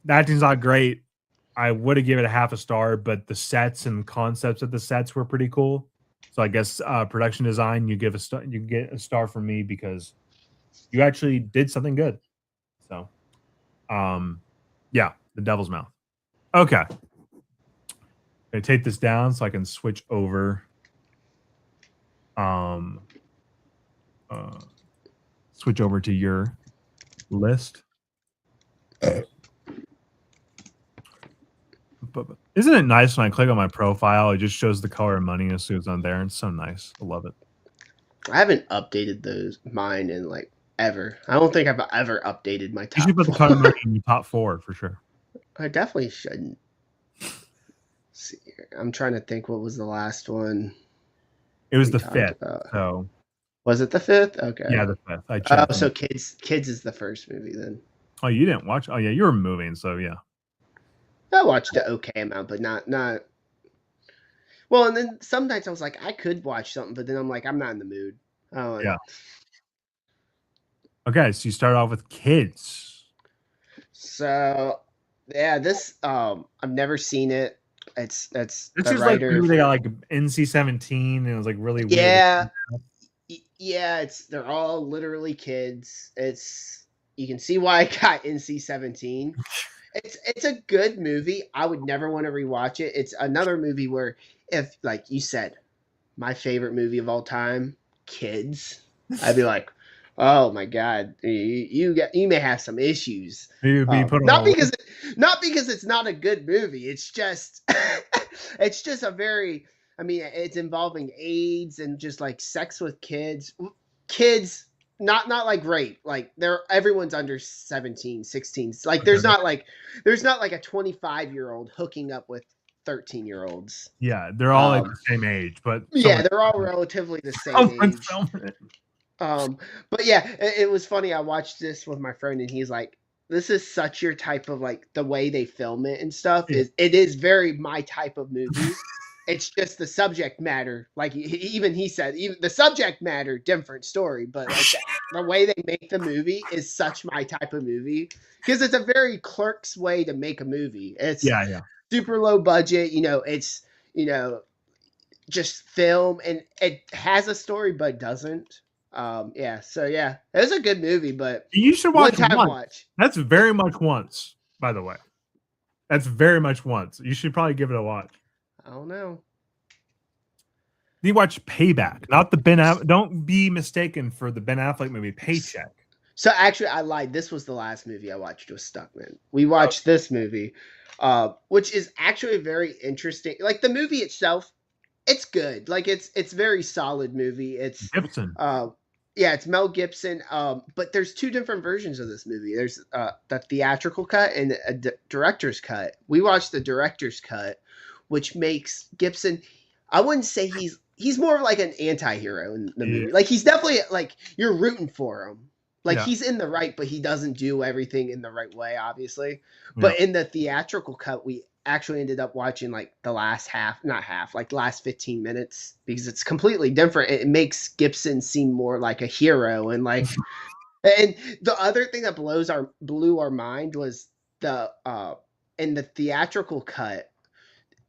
The acting's not great. I would have given it a half a star, but the sets and concepts of the sets were pretty cool. So I guess production design, you give a star, you get a star from me because you actually did something good. So, yeah, The Devil's Mouth. Okay, gonna take this down so I can switch over. Um, switch over to your list. But isn't it nice when I click on my profile, it just shows the color of money as soon as I'm there? It's so nice. I love it. I haven't updated those mine in like ever. I don't think I've ever updated my You should top put the color of four. money in your top 4 for sure. I definitely shouldn't. Let's see here. I'm trying to think what was the last one It was we the talked 5th. about. So Was it the fifth? Okay. yeah, the 5th. I Oh, checked. so kids is the first movie then. Oh, you didn't watch? Oh yeah, you were moving. So yeah. I watched the okay amount, but not. Well, and then some nights I was like, I could watch something, but then I'm like, I'm not in the mood. Oh, Yeah. Okay, so you start off with kids. so yeah, this I've never seen it. It's This the is like writer. maybe they got like NC-17 and it was like really weird. Yeah, yeah. They're all literally kids. You can see why I got NC-17. It's a good movie. I would never want to rewatch it. It's another movie where if like you said, my favorite movie of all time, Kids, I'd be like, Oh my God, you may have some issues. Maybe be put on Not a because list. not because it's not a good movie. It's just it's just a very. I mean, it's involving AIDS and just like sex with kids. Kids, not like rape. Like they're everyone's under 17, 16. Like Okay. there's not like a 25-year-old hooking up with 13-year-olds. Yeah, they're all like the Um, same age, but yeah, they're all relatively the same someone's age. filming it. But yeah, it was funny. I watched this with my friend, and he's like, "This is such your type of like the way they film it and stuff. Yeah. It is very my type of movie. It's just the subject matter. Like even he said, even the subject matter, different story. But like the way they make the movie is such my type of movie because it's a very Clerks way to make a movie. It's Yeah, yeah. super low budget. It's you know just film and it has a story but doesn't. Yeah, so yeah, it was a good movie, but You should one watch time once. watch. That's very much once, by the way. That's very much once. You should probably give it a watch. I don't know. You watch Payback, not the don't be mistaken for the Ben Affleck movie Paycheck. So actually, I lied. This was the last movie I watched with Stuckman. We Oh, watched this movie, which is actually very interesting. Like the movie itself, it's good. Like it's very solid movie. It's Gibson. yeah, it's Mel Gibson. But there's two different versions of this movie. There's the theatrical cut and a director's cut. We watched the director's cut, which makes Gibson. I wouldn't say he's more of like an anti-hero in the movie. Yeah. Like he's definitely like you're rooting for him. Like Yeah. he's in the right, but he doesn't do everything in the right way, obviously. Yeah. But in the theatrical cut, we actually ended up watching like the last half, not half, like the last 15 minutes because it's completely different. It makes Gibson seem more like a hero and like and the other thing that blew our mind was the in the theatrical cut,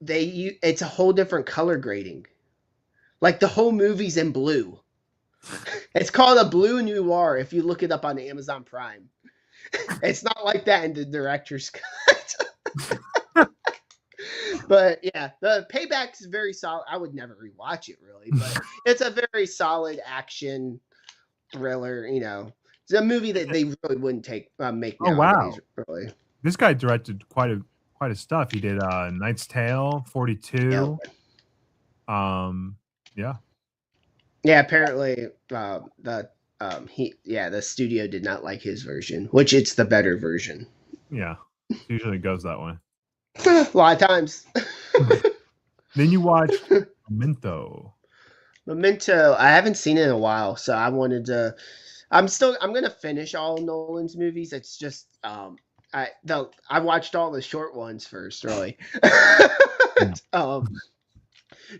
it's a whole different color grading. Like the whole movie's in blue. It's called a blue noir if you look it up on Amazon Prime. It's not like that in the director's cut. But yeah, the Payback is very solid. I would never rewatch it really, but it's a very solid action thriller. It's a movie that they really wouldn't make Oh wow, nowadays. Really, this guy directed quite a stuff. He did Knight's Tale, 42. Yeah. Yeah. Apparently, the studio did not like his version, which it's the better version. Yeah, usually goes that way. A lot of times. Then you watch Memento. Memento, I haven't seen it in a while, so I wanted to. I'm gonna finish all Nolan's movies. It's just I watched all the short ones first, really.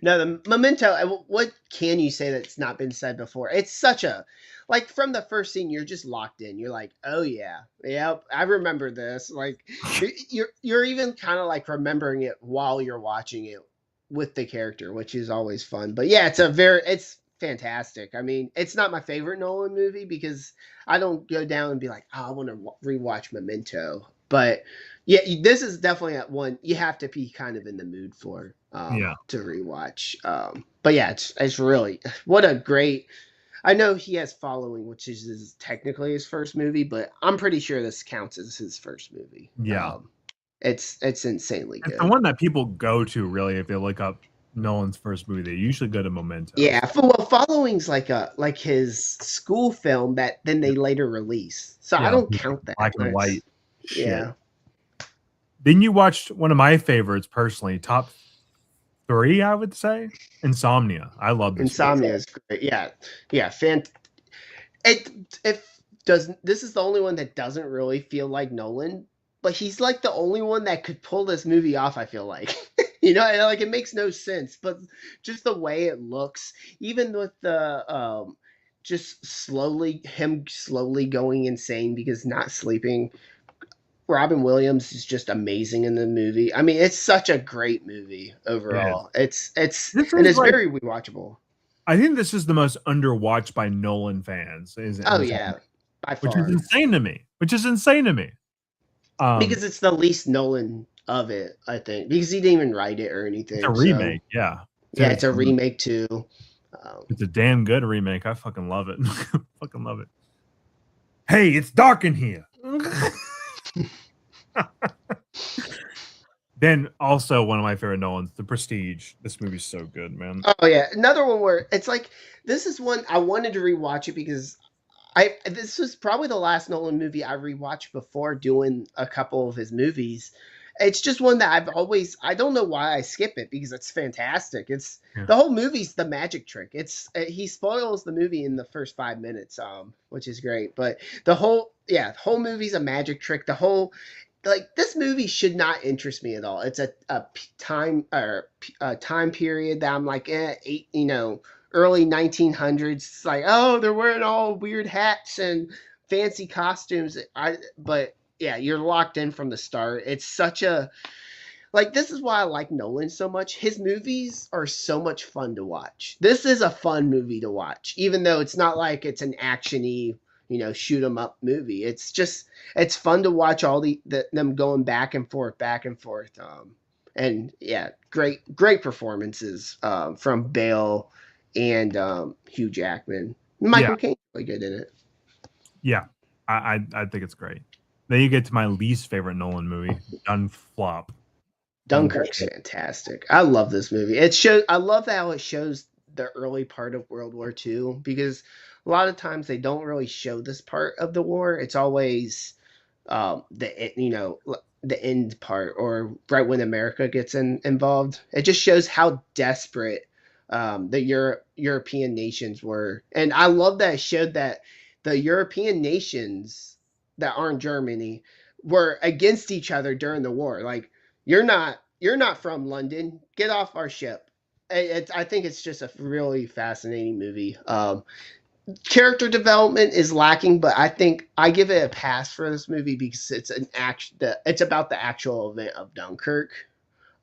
No, the Memento. What can you say that's not been said before? It's such a like from the first scene, you're just locked in. You're like, oh yeah, I remember this. Like you're even kind of like remembering it while you're watching it with the character, which is always fun. But yeah, it's fantastic. I mean, it's not my favorite Nolan movie because I don't go down and be like, oh, I want to rewatch Memento. But yeah, this is definitely one you have to be kind of in the mood for to rewatch. But yeah, it's really what a great. I know he has following, which is technically his first movie, but I'm pretty sure this counts as his first movie. Yeah, it's insanely good. It's the one that people go to really if they look up Nolan's first movie. They usually go to Memento. Yeah, following's like his school film that then they later release. So I don't count that. Black and white. Shit. Yeah. Then you watched one of my favorites personally, top 3, I would say, Insomnia. I love this. Insomnia is great. Yeah, it does. This is the only one that doesn't really feel like Nolan, but he's like the only one that could pull this movie off. I feel like, like it makes no sense, but just the way it looks, even with the just slowly going insane because not sleeping. Robin Williams is just amazing in the movie. I mean, it's such a great movie overall. It's very rewatchable. I think this is the most underwatched by Nolan fans. Oh yeah, by far. Which is insane to me. Because it's the least Nolan of it, I think. Because he didn't even write it or anything. It's a remake, yeah. Yeah, it's a remake too. It's a damn good remake. I fucking love it. Fucking love it. Hey, it's dark in here. Then also one of my favorite Nolans, The Prestige. This movie's so good, man. Oh yeah, another one where it's like this is one I wanted to rewatch it because I this was probably the last Nolan movie I rewatched before doing a couple of his movies. It's just one that I don't know why I skip it because it's fantastic. It's Yeah. the whole movie's the magic trick. It's he spoils the movie in the first 5 minutes, which is great. But the whole movie's a magic trick. The whole like this movie should not interest me at all. It's a time period that I'm like, early 1900s. It's like, oh, they're wearing all weird hats and fancy costumes. But yeah, you're locked in from the start. It's such a like this is why I like Nolan so much. His movies are so much fun to watch. This is a fun movie to watch, even though it's not like it's an actiony, shoot 'em up movie. It's fun to watch all them going back and forth. And yeah, great performances from Bale and Hugh Jackman. Yeah. Michael Caine really good in it. Yeah. I think it's great. Then you get to my least favorite Nolan movie, Dunflop. Dunkirk's fantastic. I love this movie. I love how it shows the early part of World War II because a lot of times they don't really show this part of the war. It's always the end part or right when America gets involved. It just shows how desperate the European nations were, and I love that it showed that the European nations that aren't Germany were against each other during the war. Like you're not from London. Get off our ship. I think it's just a really fascinating movie. Character development is lacking, but I think I give it a pass for this movie because it's about the actual event of Dunkirk.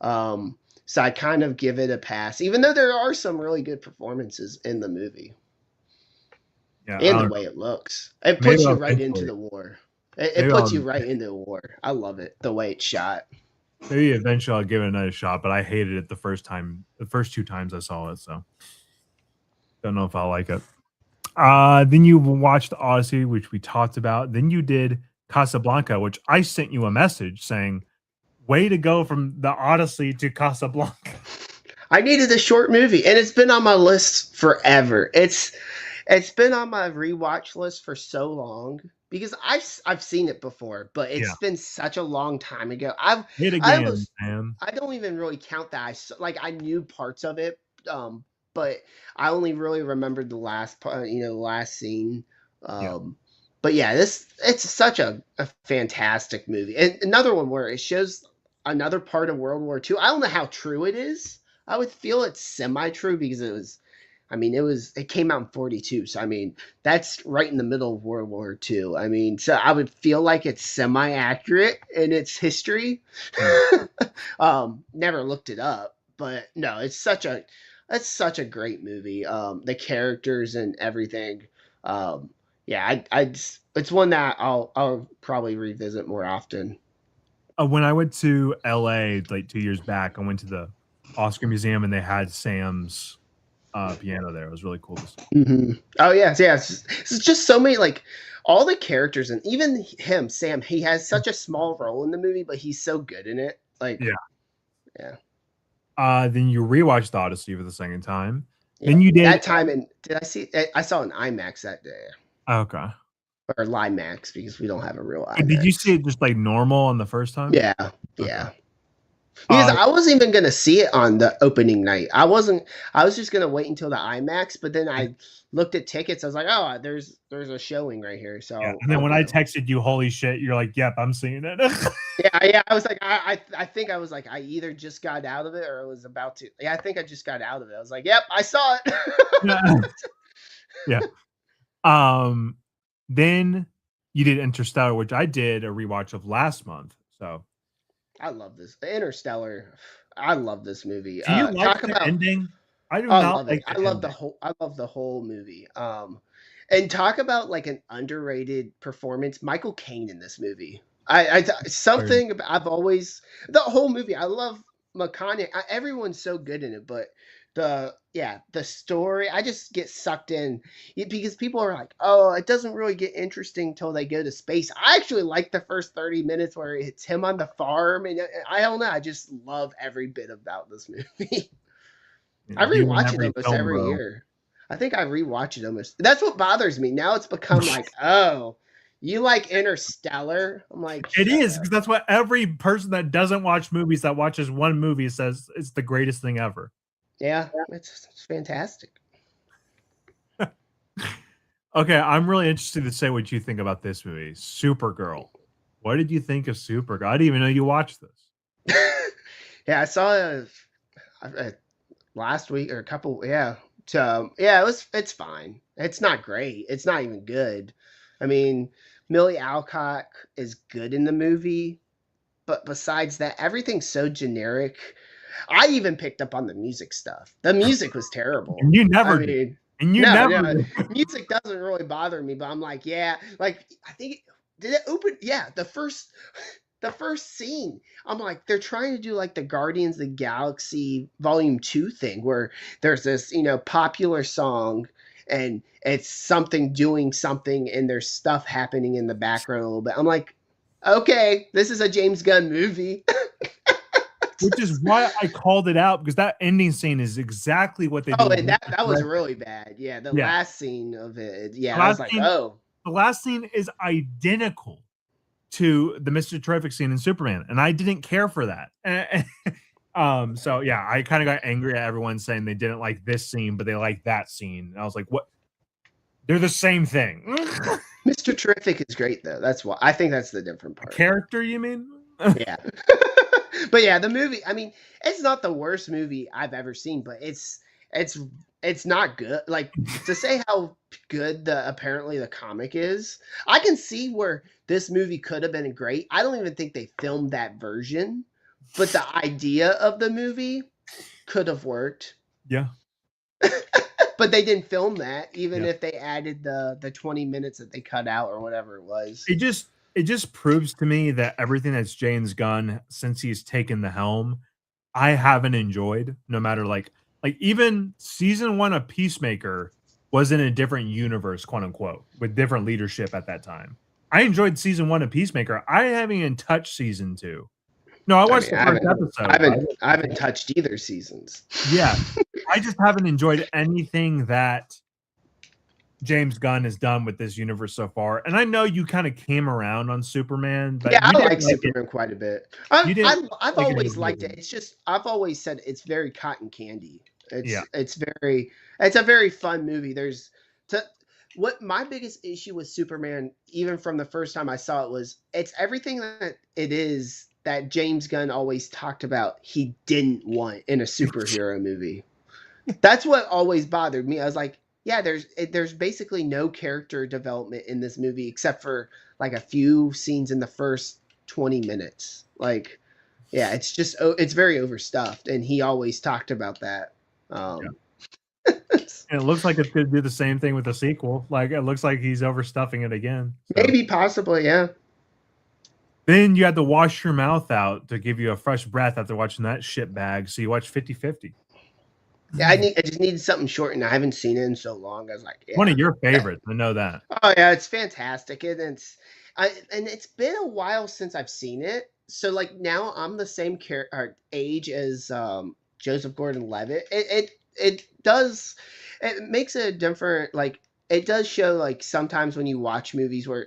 So I kind of give it a pass, even though there are some really good performances in the movie Yeah, and the way it looks. It maybe puts you right into eventually. the war. It Maybe puts I'll you right into the war. I love it the way it's shot. maybe eventually I'll give it another shot, but I hated it the first 2 times I saw it, so don't know if I'll like it. Then you watched Odyssey, which we talked about. Then you did Casablanca, which I sent you a message saying, "Way to go from the Odyssey to Casablanca." I needed a short movie, and it's been on my list forever. It's been on my rewatch list for so long because I've seen it before, but Yeah. it's been such a long time ago. Hit I again, was man. I don't even really count that. Like I knew parts of it, but I only really remembered the last part, the last scene. Yeah. But yeah, it's such a fantastic movie. And another one where it shows another part of World War II. I don't know how true it is. I would feel it's semi true because it came out in 42. So, I mean, that's right in the middle of World War II. I mean, so I would feel like it's semi accurate in its history. Never looked it up, but no, it's such a great movie. The characters and everything. Yeah, it's one that I'll probably revisit more often. When I went to LA like 2 years back, I went to the Oscar Museum and they had Sam's piano there. It was really cool to see. Oh yes, yes. It's just so many like all the characters and even him, Sam. He has such a small role in the movie, but he's so good in it. Like, Yeah. yeah, Then you rewatched The Odyssey for the second time. yeah. Then you did That time, and did I see? I saw an IMAX that day okay. or Limax because we don't have a real Did you see IMAX. it just like normal on the first time? Yeah, Okay. yeah. Because Uh, I wasn't even gonna see it on the opening night. I wasn't. I was just gonna wait until the IMAX. But then I looked at tickets. I was like, oh, there's a showing right here, so yeah. I'll, And then I'll when I go. texted you, holy shit, you're like, yep, I'm seeing it. Yeah, yeah. I was like, I think I was like, I either just got out of it or I was about to. Yeah, I think I just got out of it. I was like, yep, I saw it. Yeah. Yeah. Um, then you did Interstellar, which I did a rewatch of last month. So, I love this Interstellar. I love this movie. do you like Talk the about ending? I do I not love it. like the ending. I love the whole movie. And talk about like an underrated performance. Michael Caine in this movie. Or- I've always the whole movie. I love McConaughey. Everyone's so good in it, but the story. I just get sucked in because people are like, "Oh, it doesn't really get interesting till they go to space." I actually like the first 30 minutes where it's him on the farm, and I don't know. I just love every bit about this movie. I You in rewatch it every almost film, every bro. year. I think I rewatch it almost. That's what bothers me. Now it's become like, oh, you like Interstellar? I'm like, It shut is up. because that's what every person that doesn't watch movies that watches one movie says it's the greatest thing ever. Yeah, it's fantastic. Okay, I'm really interested to say what you think about this movie, Supergirl. What did you think of Supergirl? I didn't even know you watched this. Yeah, I saw it last week or a couple. Yeah, so yeah, it's fine. It's not great. It's not even good. I mean, Millie Alcock is good in the movie, but besides that, everything's so generic. I even picked up on the music stuff. The music was terrible. And you I never did. mean, And you no, never no, did. music doesn't really bother me, but I'm like, yeah, like I think did it open? Yeah, the first scene. I'm like, they're trying to do like the Guardians of the Galaxy Volume 2 thing where there's this, popular song and it's something doing something and there's stuff happening in the background a little bit. I'm like, okay, this is a James Gunn movie. Which is why I called it out, because that ending scene is exactly what they do Oh, with and Mr. that was Terrific. really bad. Yeah, the Yeah. last scene of it. The Yeah, I was last like, scene oh, the last scene is identical to the Mr. Terrific scene in Superman, and I didn't care for that. So yeah, I kind of got angry at everyone saying they didn't like this scene, but they like that scene. And I was like, what? They're the same thing. Mr. Terrific is great though. That's why I think that's the different A part. character, you mean? Yeah. But yeah, the movie, I mean, it's not the worst movie I've ever seen, but it's it's not good. Like to say how good the apparently the comic is, I can see where this movie could have been great. I don't even think they filmed that version, but the idea of the movie could have worked. Yeah. But they didn't film that, even Yeah. if they added the 20 minutes that they cut out or whatever it was. It just proves to me that everything that's James Gunn since he's taken the helm, I haven't enjoyed, no matter like even season 1 of Peacemaker was in a different universe, quote unquote, with different leadership at that time. I enjoyed season 1 of Peacemaker. I haven't even touched season 2. No, I I watched mean, the first episode. I haven't touched either seasons. Yeah. I just haven't enjoyed anything that James Gunn has done with this universe so far. And I know you kind of came around on Superman, Yeah, but I you didn't like like it. Superman quite a bit. You didn't I've like it always liked it. immediately. It's just I've always said it's very cotton candy. Yeah. It's a very fun movie. There's to what my biggest issue with Superman, even from the first time I saw it, was it's everything that it is that James Gunn always talked about he didn't want in a superhero movie. That's what always bothered me. I was like, yeah, there's basically no character development in this movie except for like a few scenes in the first 20 minutes. Like, yeah, it's very overstuffed, and he always talked about that. Yeah. Um, And it looks like it's going to do the same thing with the sequel. Like, it looks like he's overstuffing it again. So. Maybe, possibly, yeah. Then you had to wash your mouth out to give you a fresh breath after watching that shit bag. So you watch 50-50. Yeah, I just needed something short, and I haven't seen it in so long. I was like, yeah. One of your favorites. I know that. Oh yeah, it's fantastic, and it's been a while since I've seen it. So like now I'm the same age as Joseph Gordon-Levitt. It makes a different, like it does show like sometimes when you watch movies where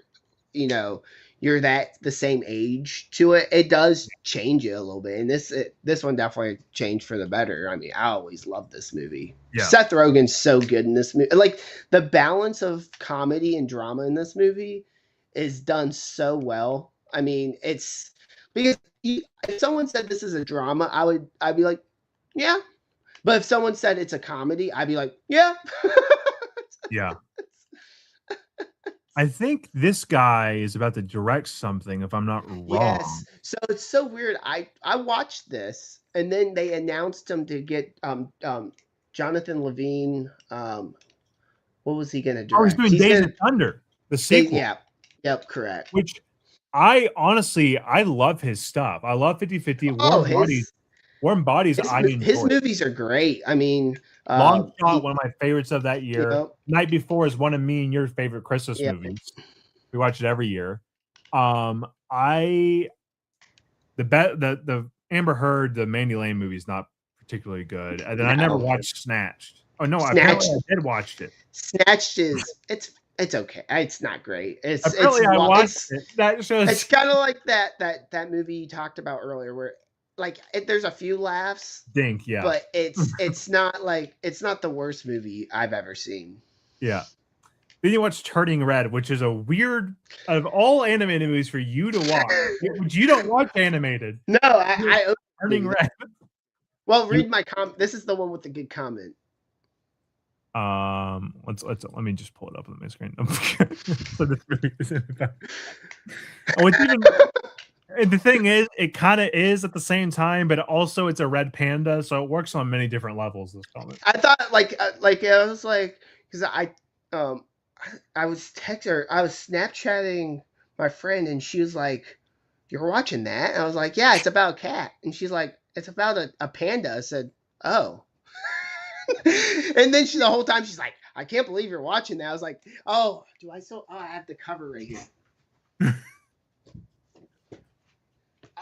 you know you're the same age to it, it does change it a little bit. And this one definitely changed for the better. I mean, I always loved this movie. Yeah. Seth Rogen's so good in this movie. Like the balance of comedy and drama in this movie is done so well. I mean, it's because if someone said this is a drama, I'd be like, yeah. But if someone said it's a comedy, I'd be like, yeah. Yeah. I think this guy is about to direct something, if I'm not wrong. Yes. So it's so weird. I watched this, and then they announced him to get Jonathan Levine. What was he gonna Oh, he's direct? doing Days of Thunder, the sequel. Yeah. Yep. Correct. Which I honestly love his stuff. I love 50-50. Oh, Warren Beatty. Warm Bodies, I His enjoyed. movies are great. I mean, Long Shot, he, one of my favorites of that you year. know, Night Before is one of me and your favorite Christmas yeah, movies. We watch it every year. I the Amber Heard, the Mandy Lane movie is not particularly good. And then I never no, watched Snatched. Oh no, apparently Snatched, I did watch it. Snatched is it's okay. It's not great. Apparently I watched it. That It's shows kind of like that movie you talked about earlier, where like there's a few laughs, Dink, yeah. but it's not like it's not the worst movie I've ever seen. Yeah. Then you watch Turning Red, which is a weird out of all animated movies for you to watch, which you don't watch animated. No, I Turning Red. well, read my comment. This is the one with the good comment. Let me just pull it up on my screen. So this movie is in the oh, it's even and the thing is, it kind of is at the same time, but also it's a red panda, so it works on many different levels. This comic. I thought like I was like because um I was I was Snapchatting my friend and she was like, "You're watching that?" And I was like, "Yeah, it's about a cat." And she's like, "It's about a panda." I said, "Oh." And then the whole time she's like, "I can't believe you're watching that." I was like, "Oh, do I still? Oh, I have the cover right here."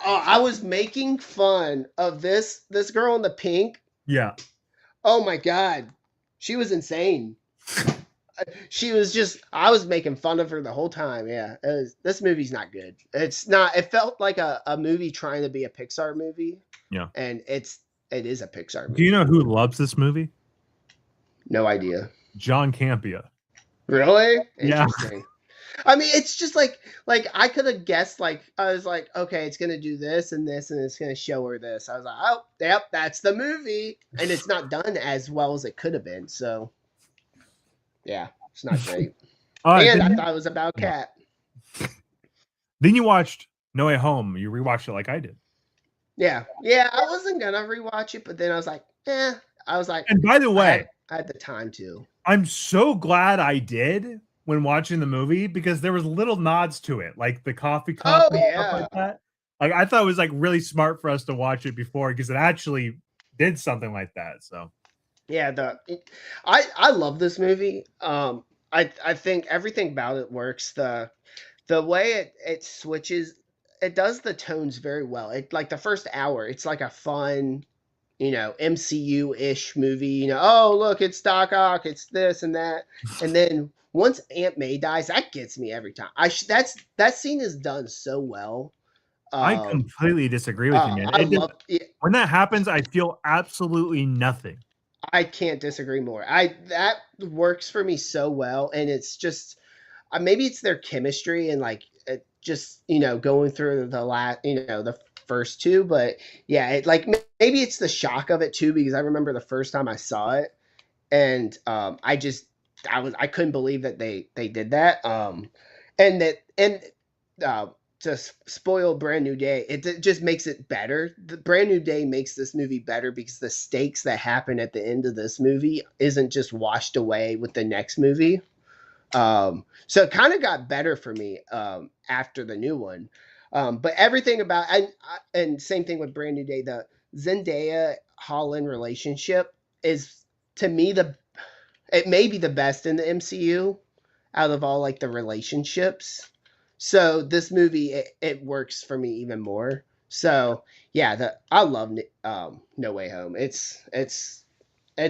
Oh, I was making fun of this girl in the pink. Yeah. Oh my god, she was insane. She was just. I was making fun of her the whole time. Yeah, this movie's not good. It's not. It felt like a movie trying to be a Pixar movie. Yeah, and it is a Pixar movie. Do you know who loves this movie? No idea. John Campea. Really? Yeah. Interesting. I mean, it's just like I could have guessed. Like I was like, okay, it's gonna do this and this, and it's gonna show her this. I was like, oh, yep, that's the movie, and it's not done as well as it could have been. So, yeah, it's not great. And I thought it was about a cat. Then you watched No Way Home. You rewatched it like I did. Yeah, I wasn't gonna rewatch it, but then I was like, I was like, and by the way, I had the time to. I'm so glad I did when watching the movie because there was little nods to it, like the coffee cup and stuff like that. Like I thought it was like really smart for us to watch it before because it actually did something like that. So yeah, I love this movie. I think everything about it works. The way it switches, it does the tones very well. It like the first hour, it's like a fun, MCU-ish movie. Oh look, it's Doc Ock, it's this and that, and then once Aunt May dies, that gets me every time. That scene is done so well. I completely disagree with you, man. When that happens, I feel absolutely nothing. I can't disagree more. That works for me so well, and it's just maybe it's their chemistry and like just going through the first two, but yeah, maybe it's the shock of it too because I remember the first time I saw it, and I couldn't believe that they did that, to spoil Brand New Day, it just makes it better. The Brand New Day makes this movie better because the stakes that happen at the end of this movie isn't just washed away with the next movie. So it kind of got better for me after the new one. But everything about and same thing with Brand New Day, the Zendaya Holland relationship is to me it may be the best in the MCU out of all like the relationships. So this movie it works for me even more. So yeah, I love No Way Home. It's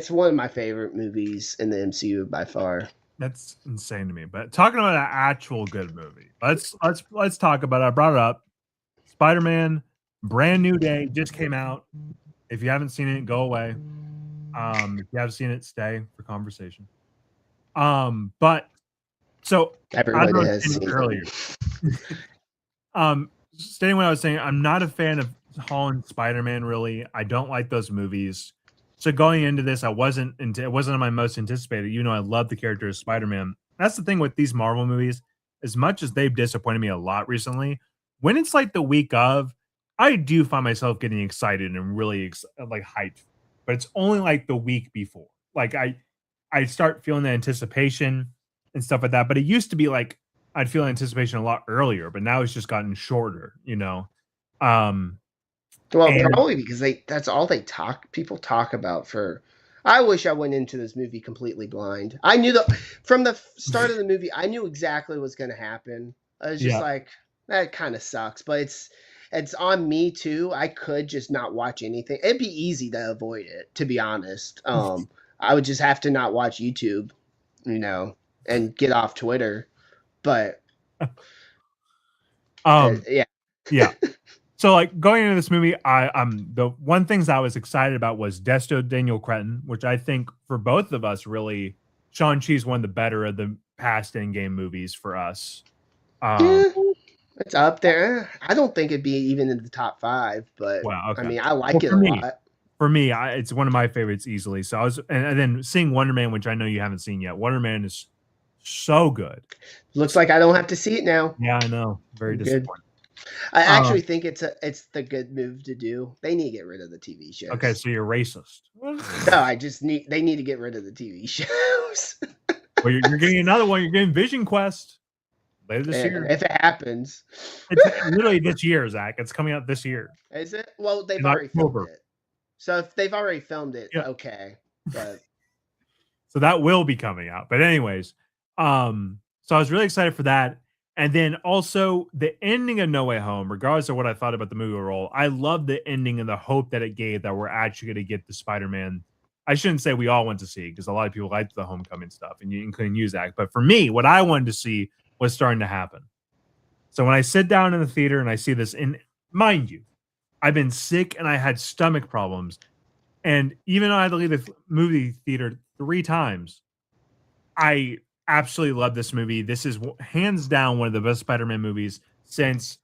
one of my favorite movies in the MCU by far. That's insane to me. But talking about an actual good movie, let's talk about it. I brought it up. Spider-Man, Brand New Day just came out. If you haven't seen it, go away. If you have seen it, stay for conversation. But so everybody has seen it earlier. Stating what I was saying, I'm not a fan of Holland Spider-Man. Really, I don't like those movies. So going into this, it wasn't my most anticipated. I love the character of Spider-Man. That's the thing with these Marvel movies. As much as they've disappointed me a lot recently, when it's like the week of, I do find myself getting excited and really like hyped. But it's only like the week before. Like I start feeling the anticipation and stuff like that. But it used to be like I'd feel anticipation a lot earlier, but now it's just gotten shorter. Well, And probably because that's all people talk about for. I wish I went into this movie completely blind. I knew from the start of the movie, I knew exactly what's going to happen. I was just yeah. like, that kind of sucks, but it's on me too. I could just not watch anything. It'd be easy to avoid it, to be honest. I would just have to not watch YouTube, you know, and get off Twitter. But um yeah, yeah. So like going into this movie, the one things I was excited about was Desto Daniel Cretton, which I think for both of us really Shang-Chi's one of the better of the past in-game movies for us. Um yeah, it's up there. I don't think it'd be even in the top five, but wow, I okay. mean, I Well like it a lot. for me, it's one of my favorites easily. So I was and then seeing Wonder Man, which I know you haven't seen yet. Wonder Man is so good. Looks like I don't have to see it now. Yeah, I know. Very I'm good. disappointing. I Um, actually think it's the good move to do. They need to get rid of the TV okay, shows. so you're racist. No, I just need they need to get rid of the TV shows. Well, you're getting another one. You're getting Vision Quest later this year. If it happens, It's literally this year, Zach. It's coming out this year is it? Well, they've in already filmed October. it. So if they've already filmed it, Yeah. okay. But So that will be coming out. But anyways, so I was really excited for that. And then also the ending of No Way Home, regardless of what I thought about the movie overall, I love the ending and the hope that it gave that we're actually going to get the Spider-Man. I shouldn't say we all went to see because a lot of people liked the Homecoming stuff and you couldn't use that. But for me, what I wanted to see was starting to happen. So when I sit down in the theater and I see this, and mind you, I've been sick and I had stomach problems. And even though I had to leave the movie theater 3 times, I absolutely love this movie. This is hands down one of the best Spider-Man movies since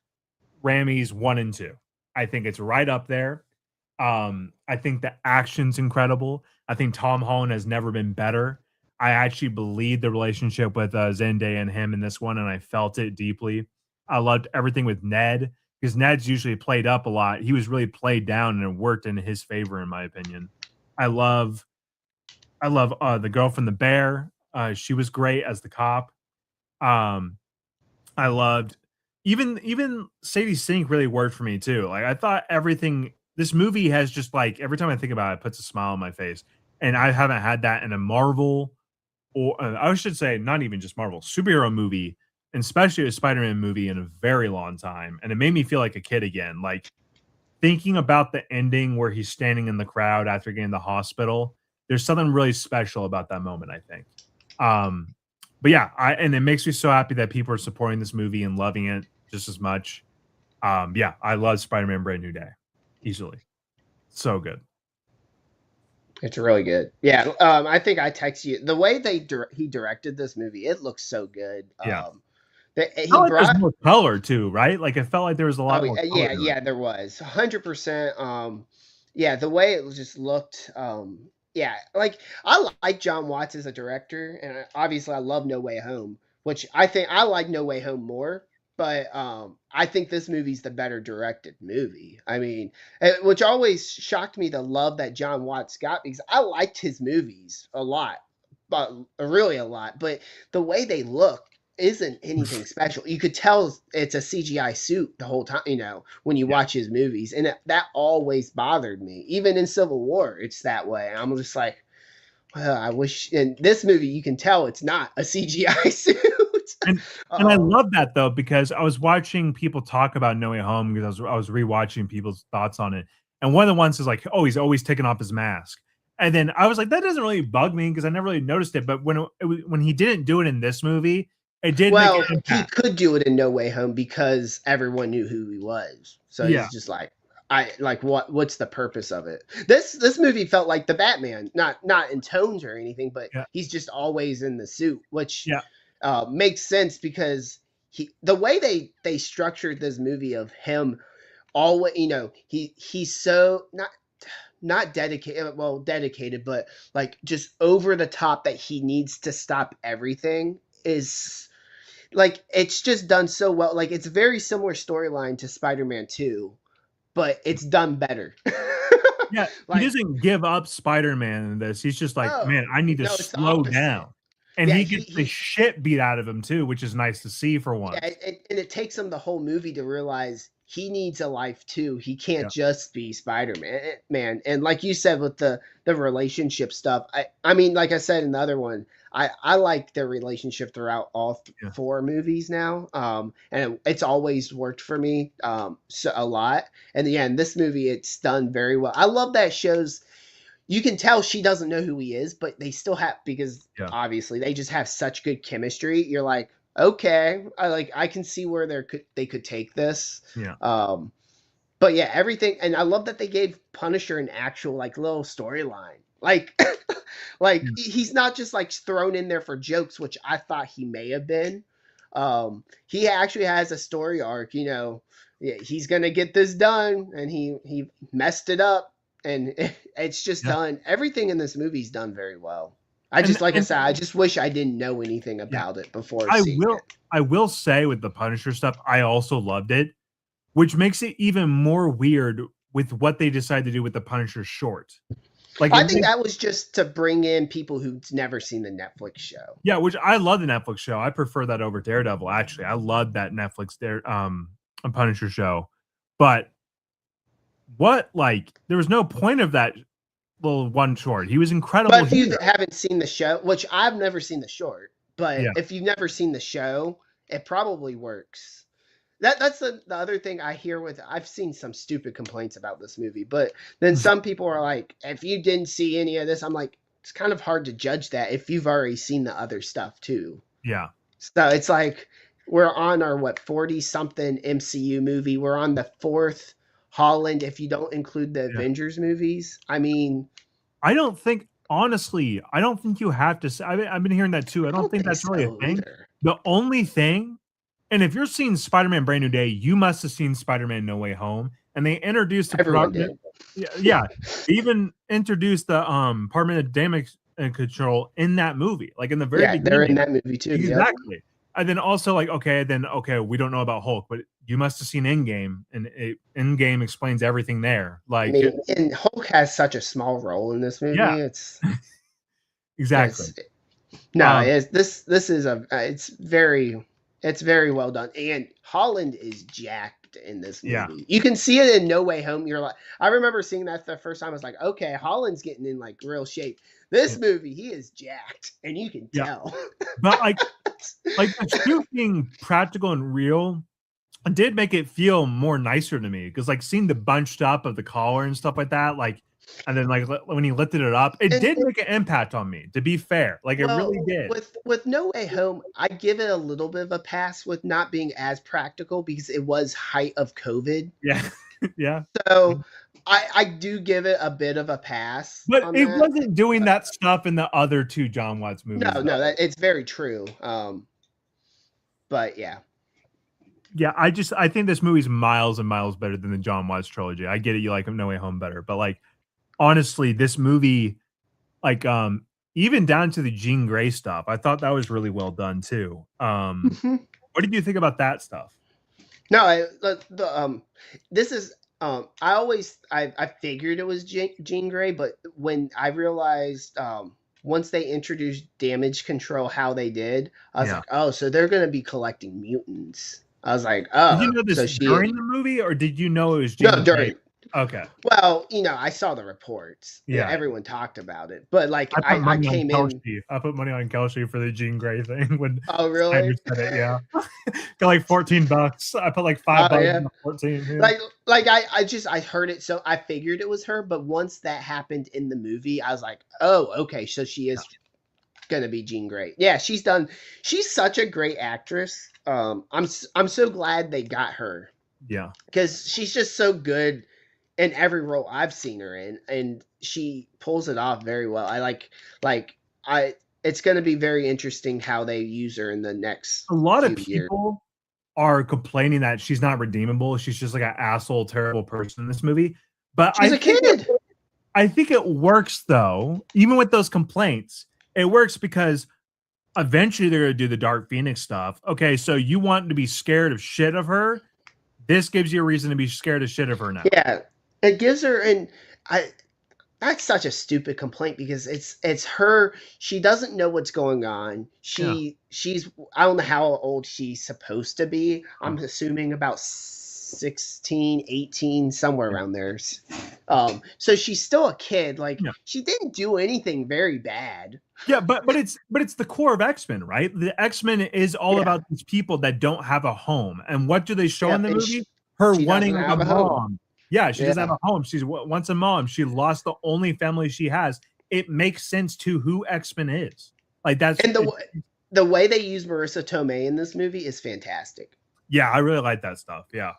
Raimi's 1 and 2. I think it's right up there. I think the action's incredible. I think Tom Holland has never been better. I actually believe the relationship with Zendaya and him in this one, and I felt it deeply. I loved everything with Ned because Ned's usually played up a lot. He was really played down, and it worked in his favor, in my opinion. I love the girl from The Bear. She was great as the cop. Um, I loved even Sadie Sink really worked for me too. Like I thought everything this movie has just like every time I think about it, it puts a smile on my face. And I haven't had that in a Marvel or I should say not even just Marvel superhero movie, and especially a Spider-Man movie in a very long time. And it made me feel like a kid again. Like thinking about the ending where he's standing in the crowd after getting the hospital, there's something really special about that moment, I think. Um, but yeah, and it makes me so happy that people are supporting this movie and loving it just as much. Yeah, I love Spider-Man Brand New Day. Easily. So good. it's really good. Yeah, I think I text you the way he directed this movie. It looks so good. Yeah. He Felt like there's brought. more color too, right? Like it felt like there was a lot Oh more color yeah, to it. yeah, there was 100%. Yeah, the way it just looked. Yeah, like I like John Watts as a director, and obviously I love No Way Home, which I think I like No Way Home more. But I think this movie's the better directed movie. I mean, which always shocked me the love that John Watts got because I liked his movies a lot, but really a lot. But the way they look isn't anything special. You could tell it's a CGI suit the whole time, when you Yeah. watch his movies. And that always bothered me. Even in Civil War, it's that way. I'm just like, well, I wish in this movie you can tell it's not a CGI suit. And I love that though, because I was watching people talk about No Way Home because I was rewatching people's thoughts on it. And one of the ones is like, oh, he's always taking off his mask. And then I was like, that doesn't really bug me because I never really noticed it. But when he didn't do it in this movie, it did make an Well, he impact. could do it in No Way Home because everyone knew who he was. So Yeah. he's just like, I like what's the purpose of it? This movie felt like the Batman, not in tones or anything, but Yeah. he's just always in the suit, which Yeah. makes sense because the way they structured this movie of him always, he's so not dedicated, well, dedicated, but like just over the top that he needs to stop everything is like it's just done so well. Like it's a very similar storyline to Spider-Man 2, but it's done better. Yeah. He Like, doesn't give up Spider-Man in this. He's just like, man, no, I need to no, it's the slow opposite. down. And Yeah, he gets the shit beat out of him too, which is nice to see for yeah, once. and it takes him the whole movie to realize he needs a life too. He can't Yeah, just be Spider-Man. Man, and like you said with the relationship stuff, I mean, like I said in the other one, I like their relationship throughout all yeah, four movies now, and it's always worked for me so a lot. And yeah, in this movie, it's done very well. I love that shows you can tell she doesn't know who he is, but they still have because yeah, obviously they just have such good chemistry. You're like, okay, I can see where they could take this. yeah, Um, but yeah, everything, and I love that they gave Punisher an actual like little storyline. Like, like yeah, he's not just like thrown in there for jokes, which I thought he may have been. He actually has a story arc. You know, yeah, he's gonna get this done, and he messed it up, and it's just yeah. done. Everything in this movie's done very well. I And just like I and said, I just wish I didn't know anything yeah, about it before I seeing will it. I will say with the Punisher stuff, I also loved it, which makes it even more weird with what they decide to do with the Punisher short. Like I it think makes that was just to bring in people who've never seen the Netflix show. yeah, which I love the Netflix show. I prefer that over Daredevil, actually. I love that Netflix Punisher show. But what like there was no point of that little one short. He was But incredible if you here. haven't seen the show, which I've never seen the short, but Yeah. if you've never seen the show, it probably works. That's the other thing I hear with I've seen some stupid complaints about this movie, but then some people are like, if you didn't see any of this, I'm like, it's kind of hard to judge that if you've already seen the other stuff too. Yeah. So it's like we're on our what 40 something MCU movie. We're on the fourth Holland if you don't include the Yeah. Avengers movies. I mean, I don't think honestly, I don't think you have to say I've been hearing that too. I I don't don't think think that's really a so thing. either. The only thing and if you're seeing Spider-Man Brand New Day, you must have seen Spider-Man No Way Home, and they introduced the Everyone department did. yeah, yeah. They even introduced the, Department of Damage and Control in that movie, like, in the very Yeah, they're in beginning. that movie too. Yep. Exactly. And then also, like, okay, we don't know about Hulk, but you must have seen Endgame, and Endgame explains everything there. I Like, mean, and Hulk has such a small role in this yeah, movie. exactly. It's no, Um, it's this is a it's very well done. And Holland is jacked in this yeah, movie. You can see it in No Way Home. You're like, I remember seeing that the first time. I was like, okay, Holland's getting in like real shape. yeah, This movie, he is jacked, and you can yeah. tell. But, like, the shoot being practical and real did make it feel more nicer to me because like seeing the bunched up of the collar and stuff like that, like, and then like when he lifted it up, it And did make an impact on me. To be fair, like it well, really did. with No Way Home, I give it a little bit of a pass with not being as practical because it was height of COVID. Yeah, yeah. So I do give it a bit of a pass But on it that. wasn't doing that stuff in the other two John Watts movies, No, no, though. that it's very true. But yeah, Yeah, I think this movie's miles and miles better than the John Watts trilogy. I get it, you like No Way Home better, but like honestly, this movie, like even down to the Jean Grey stuff, I thought that was really well done too. Mhm. What did you think about that stuff? No, this is I figured it was Jean Grey, but when I realized once they introduced damage control, how they did, I was Yeah. like, oh, so they're gonna be collecting mutants. I was like, Did you oh, know so this she during the movie, or did you know it was no Jean Grey? during. Okay. Well, I saw the reports. Yeah, Yeah. everyone talked about it, but like I put I money on came in. Kelsey. I put money on Kelsey for the Jean Grey thing when Oh, Snyder really? said it, yeah. Got like $14. I put like Oh $5 yeah. on the 14, yeah. Like I heard it, so I figured it was her, but once that happened in the movie, I was like, oh, okay, so she is gonna be Jean Grey. Yeah, she's such a great actress. I'm so glad they got her Yeah. because she's just so good in every role I've seen her in, and she pulls it off very well. Like I it's gonna be very interesting how they use her in the next A lot of few years. people are complaining that she's not redeemable. She's just like an asshole, terrible person in this movie. But She's a kid. I think it works though, even with those complaints. It works because eventually they're gonna do the Dark Phoenix stuff. Okay, so you want to be scared of shit of her. This gives you a reason to be scared of shit of her now. Yeah, it gives her and I that's such a stupid complaint because it's her. She doesn't know what's going on. Yeah. She's I don't know how old she's supposed to be. Yeah. I'm assuming about 16, 18, somewhere around there. So she's still a kid. Like, Yeah. she didn't do anything very bad. Yeah, but it's the core of X-Men, right? The X-Men is all Yeah. about these people that don't have a home. And what do they show in the And movie? Her she wanting doesn't like a have a home. mom. Yeah, she doesn't have Yeah. a home. She's wants a mom. She lost the only family she has. It makes sense to who X-Men is. Like that's And the way they use Marissa Tomei in this movie is fantastic. yeah, I really like that stuff. Yeah.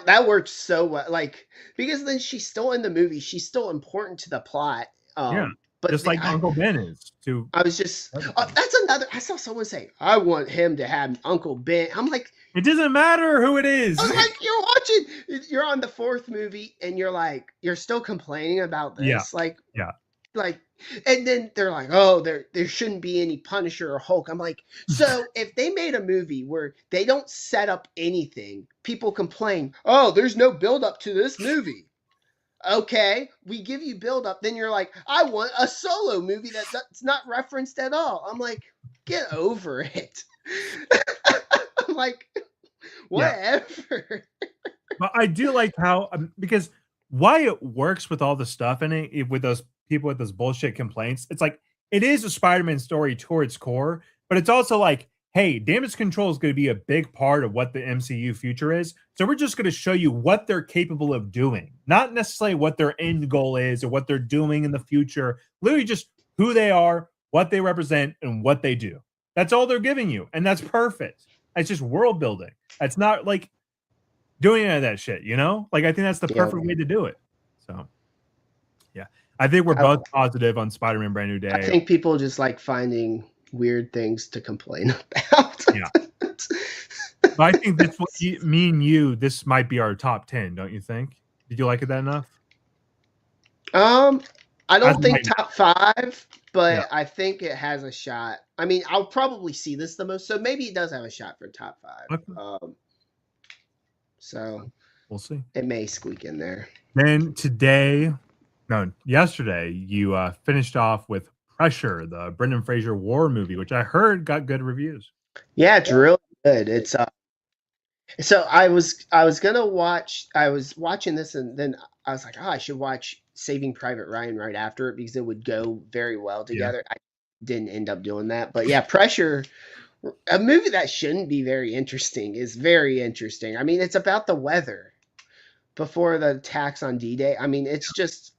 That works so well. Like, because then she's still in the movie. She's still important to the plot. Yeah. But Just like Uncle Ben is to I was just that's another. I saw someone say, "I want him to have Uncle Ben." I'm like, it doesn't matter who it is. I was like, you're watching, you're on the fourth movie, and you're like, you're still complaining about this, Yeah. like, Yeah. like, and then they're like, oh, there shouldn't be any Punisher or Hulk. I'm like, so if they made a movie where they don't set up anything, people complain, oh, there's no build up to this movie. Okay, we give you build up, then you're like, I want a solo movie that's not referenced at all. I'm like, get over it. I'm like, whatever. But I do like how because why it works with all the stuff in it with those people with those bullshit complaints. It's like it is a Spider-Man story to its core, but it's also like, hey, damage control is going to be a big part of what the MCU future is. So we're just going to show you what they're capable of doing, not necessarily what their end goal is or what they're doing in the future. Literally just who they are, what they represent, and what they do. That's all they're giving you, and that's perfect. It's just world building. It's not like doing any of that shit, you know? Like, I think that's the perfect way to do it. So, yeah. I think we're both positive on Spider-Man Brand New Day. I think people just like finding weird things to complain about. Yeah. But I think this me and you, this might be our top 10, don't you think? Did you like it that enough? I don't think top 5, but I think it has a shot. I mean, I'll probably see this the most, so maybe it does have a shot for top 5. Okay. So we'll see. It may squeak in there. Then yesterday, you finished off with Pressure, the Brendan Fraser war movie, which I heard got good reviews. Yeah, it's really good. It's so I was watching this, and then I was like, oh, I should watch Saving Private Ryan right after it because it would go very well together. Yeah. I didn't end up doing that, but yeah, Pressure, a movie that shouldn't be very interesting, is very interesting. I mean, it's about the weather before the attacks on D-Day. I mean, it's just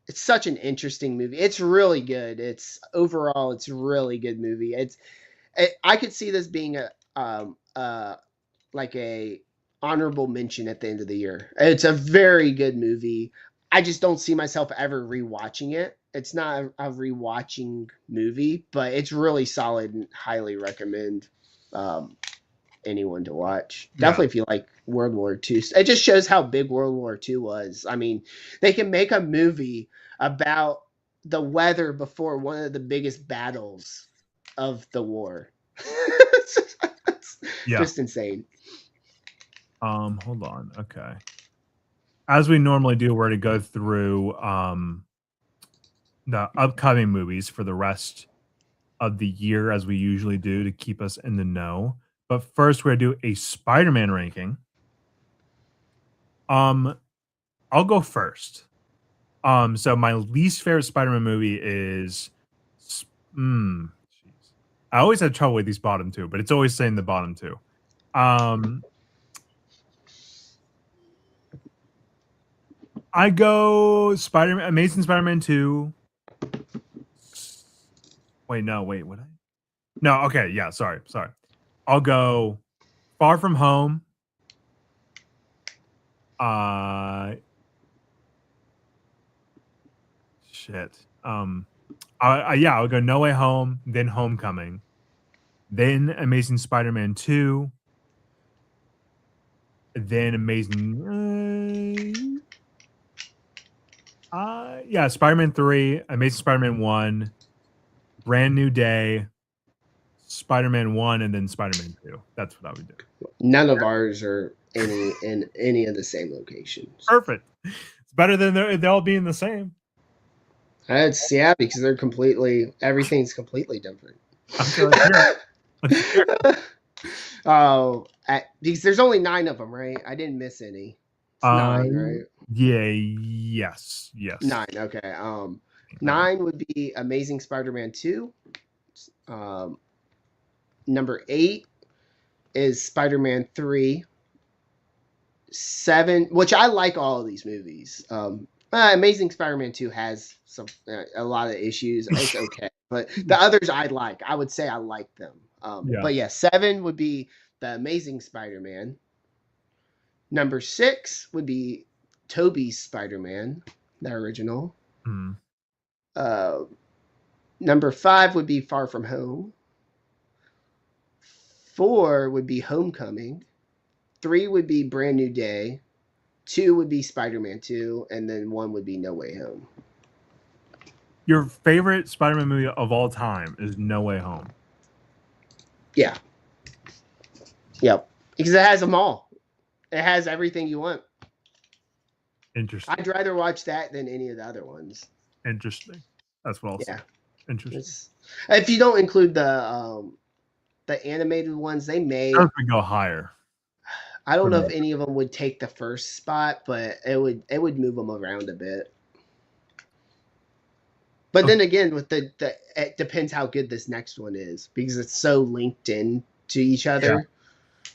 it's such an interesting movie. It's really good. It's really good movie. I could see this being like a honorable mention at the end of the year. It's a very good movie. I just don't see myself ever rewatching it. It's not a rewatching movie, but it's really solid and highly recommend anyone to watch. Yeah. Definitely if you like World War II. It just shows how big World War II was. I mean, they can make a movie about the weather before one of the biggest battles of the war. It's just insane. Hold on. Okay. As we normally do, we're to go through the upcoming movies for the rest of the year, as we usually do, to keep us in the know. But first, we're gonna do a Spider-Man ranking. I'll go first. So my least favorite Spider-Man movie is I always have trouble with these bottom two, but it's always saying the bottom two. I go Amazing Spider-Man 2. Wait, what? No, okay, yeah, sorry. I'll go Far From Home. I'll go No Way Home, then Homecoming, then Amazing Spider-Man 2, then Amazing Spider-Man 3, Amazing Spider-Man 1, Brand New Day, Spider-Man 1, and then Spider-Man 2. That's what I would do. None of ours are in any of the same locations. Perfect. It's better than they're all being the same. Because everything's completely different. Because there's only 9 of them, right? I didn't miss any. It's Uh, 9, right? yeah, yes, yes. 9. Okay. Nine. 9 would be Amazing Spider-Man 2. Um, number 8 is Spider-Man 3. 7, which I like all of these movies. Amazing Spider-Man 2 has a lot of issues. It's okay, but the others I like. I would say I like them. Yeah. But yeah, 7 would be the Amazing Spider-Man. Number 6 would be Tobey's Spider-Man, the original. Mm. Uh, number 5 would be Far From Home. 4 would be Homecoming. 3 would be Brand New Day. 2 would be Spider-Man 2, and then 1 would be No Way Home. Your favorite Spider-Man movie of all time is No Way Home. Yeah. Yep. Because it has them all. It has everything you want. Interesting. I'd rather watch that than any of the other ones. Interesting. That's what I'll say. Interesting. If you don't include the animated ones, they may. Those would go higher. I don't know if any of them would take the first spot, but it would move them around a bit. But then again, with it depends how good this next one is because it's so linked in to each other.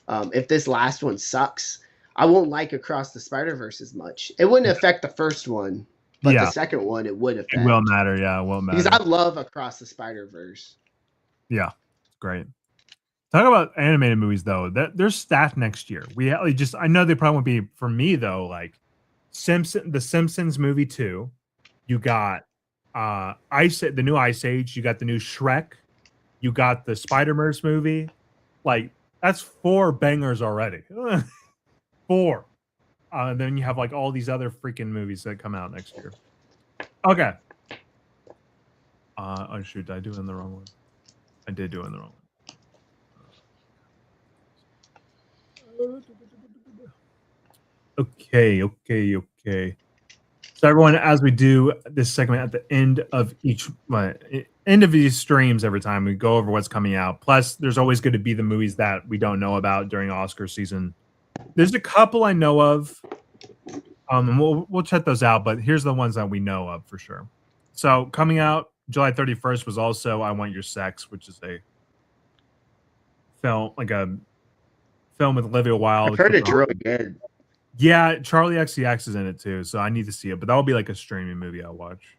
Yeah. If this last one sucks, I won't like Across the Spider-Verse as much. It wouldn't affect the first one, but the second one it would affect. It will matter, yeah, it won't matter. Because I love Across the Spider-Verse. Yeah, great. Talk about animated movies though. They're stacked next year. I know they probably won't be for me though. Like the Simpsons movie 2. You got the new Ice Age. You got the new Shrek. You got the Spider-Verse movie. Like that's 4 bangers already. 4. Then you have like all these other freaking movies that come out next year. Okay. Oh shoot, did I do it in the wrong one? I did do it in the wrong one. Okay. So everyone, as we do this segment at the end of these streams, every time we go over what's coming out. Plus, there's always going to be the movies that we don't know about during Oscar season. There's a couple I know of, and we'll check those out. But here's the ones that we know of for sure. So coming out July 31st was also "I Want Your Sex," which is a film with Olivia Wilde. I've heard it's really good. Yeah, Charlie XCX is in it too, so I need to see it. But that'll be like a streaming movie I'll watch.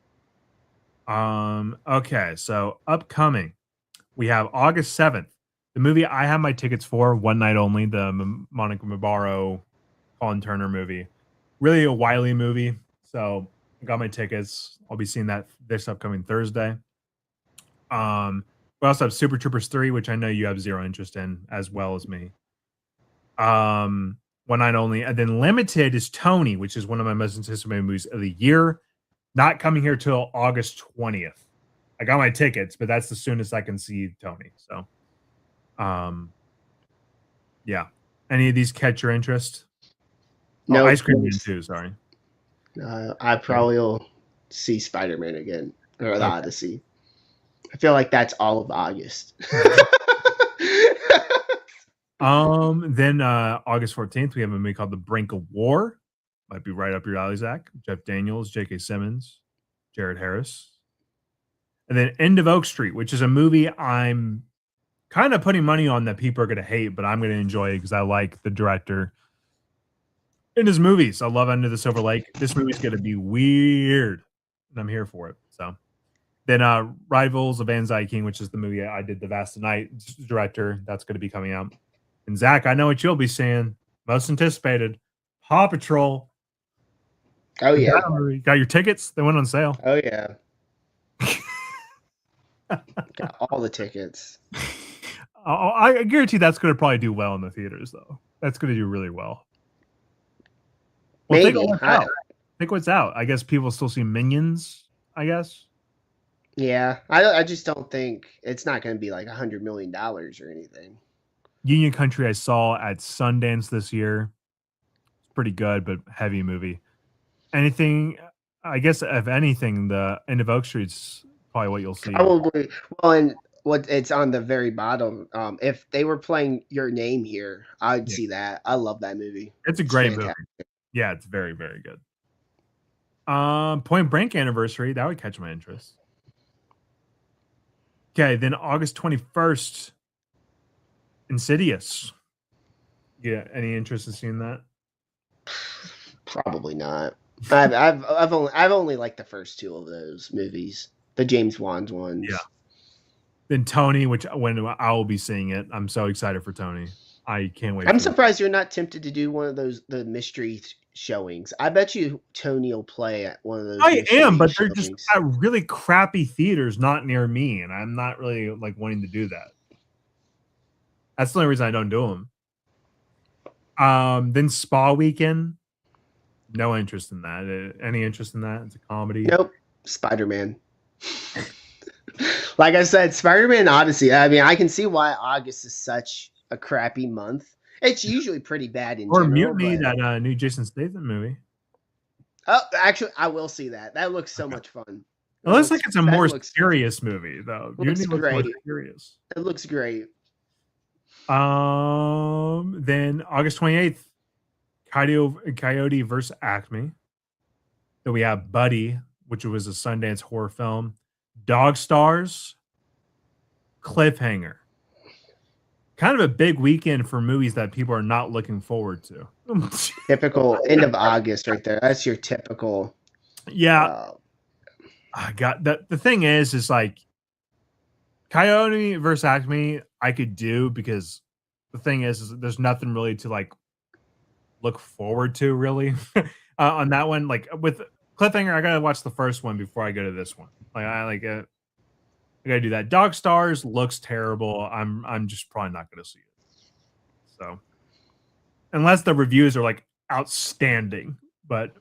Okay, so upcoming, we have August 7th. The movie I have my tickets for, One Night Only, the Monica Barbaro, Colin Turner movie. Really a Wiley movie, so I got my tickets. I'll be seeing that this upcoming Thursday. We also have Super Troopers 3, which I know you have zero interest in, as well as me. One Night Only, and then Limited is Tony, which is one of my most anticipated movies of the year. Not coming here till August 20th. I got my tickets, but that's the soonest I can see Tony. So, yeah. Any of these catch your interest? No, Ice Cream Man 2. Sorry. I probably will see Spider-Man again or the Odyssey. I feel like that's all of August. Then August 14th, we have a movie called The Brink of War. Might be right up your alley, Zach. Jeff Daniels, J.K. Simmons, Jared Harris. And then End of Oak Street, which is a movie I'm kind of putting money on that people are going to hate, but I'm going to enjoy it because I like the director in his movies. I love Under the Silver Lake. This movie's going to be weird, and I'm here for it. So then Rivals of Anxiety King, which is the movie I did the Vast Night director. That's going to be coming out. And Zach, I know what you'll be saying. Most anticipated, Paw Patrol. Oh yeah, got your tickets? They went on sale. Oh yeah, got all the tickets. I guarantee that's going to probably do well in the theaters, though. That's going to do really well. Maybe. Think what's out. I guess people still see Minions. I guess. Yeah, I just don't think it's not going to be like $100 million or anything. Union Country I saw at Sundance this year. It's pretty good, but heavy movie. Anything, I guess, if anything, the End of Oak Street's probably what you'll see. Probably. Well, and what it's on the very bottom. If they were playing Your Name here, I'd Yeah. see that. I love that movie. It's a It's great movie. fantastic. Yeah, it's very, very good. Point Break anniversary, that would catch my interest. Okay, then August 21st, Insidious. Yeah, any interest in seeing that? Probably not. I've only liked the first two of those movies, the James Wan's Yeah. ones. Then Tony, which when I will be seeing it, I'm so excited for Tony. I can't wait I'm for it. surprised you're not tempted to do one of the mystery showings. I bet you Tony will play at one of those. I am, but they're just showings. at really crappy theaters not near me, and I'm not really like wanting to do that. That's the only reason I don't do them. Then Spa Weekend, no interest in that. Any interest in that? It's a comedy. Nope. Spider-Man. Like I said, Spider-Man Odyssey. I mean, I can see why August is such a crappy month. It's usually pretty bad in Or general. Mutiny, But that new Jason Statham movie. oh, actually, I will see that. That looks so much fun. It looks like it's a more serious movie, though. Looks Mutiny great. looks more serious. It looks great. Then August 28th, Coyote versus Acme. Then we have Buddy, which was a Sundance horror film. Dog Stars, Cliffhanger. Kind of a big weekend for movies that people are not looking forward to. Typical end of August right there. That's your typical. Yeah. I got that. The thing is like Coyote versus Acme, I could do because the thing is there's nothing really to like look forward to really on that one. Like with Cliffhanger, I gotta watch the first one before I go to this one. Like I gotta do that. Dog Stars looks terrible. I'm just probably not gonna see it. So unless the reviews are like outstanding, but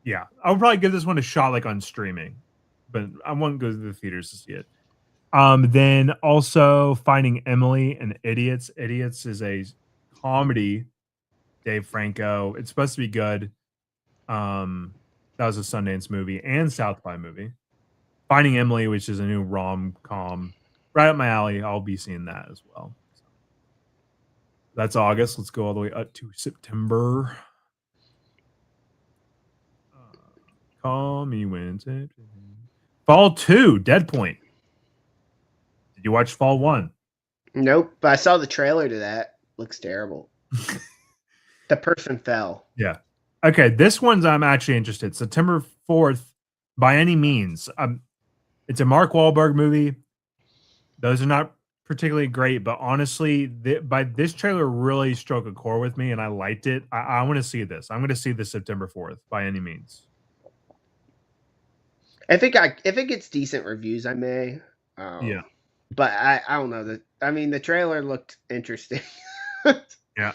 yeah, I'll probably give this one a shot like on streaming, but I won't go to the theaters to see it. Then also Finding Emily and Idiots. Idiots is a comedy. Dave Franco. It's supposed to be good. That was a Sundance movie and South by movie. Finding Emily, which is a new rom-com, right up my alley. I'll be seeing that as well. So that's August. Let's go all the way up to September. Call me when Fall 2, Dead Point. Did you watch Fall 1? Nope, but I saw the trailer to that. Looks terrible. The person fell. Yeah. Okay, this one's I'm actually interested. September 4th, By Any Means. It's a Mark Wahlberg movie. Those are not particularly great, but honestly, this trailer really struck a chord with me, and I liked it. I want to see this. I'm going to see this September 4th, By Any Means. If it gets decent reviews, I may. Yeah. But I don't know. The trailer looked interesting. Yeah.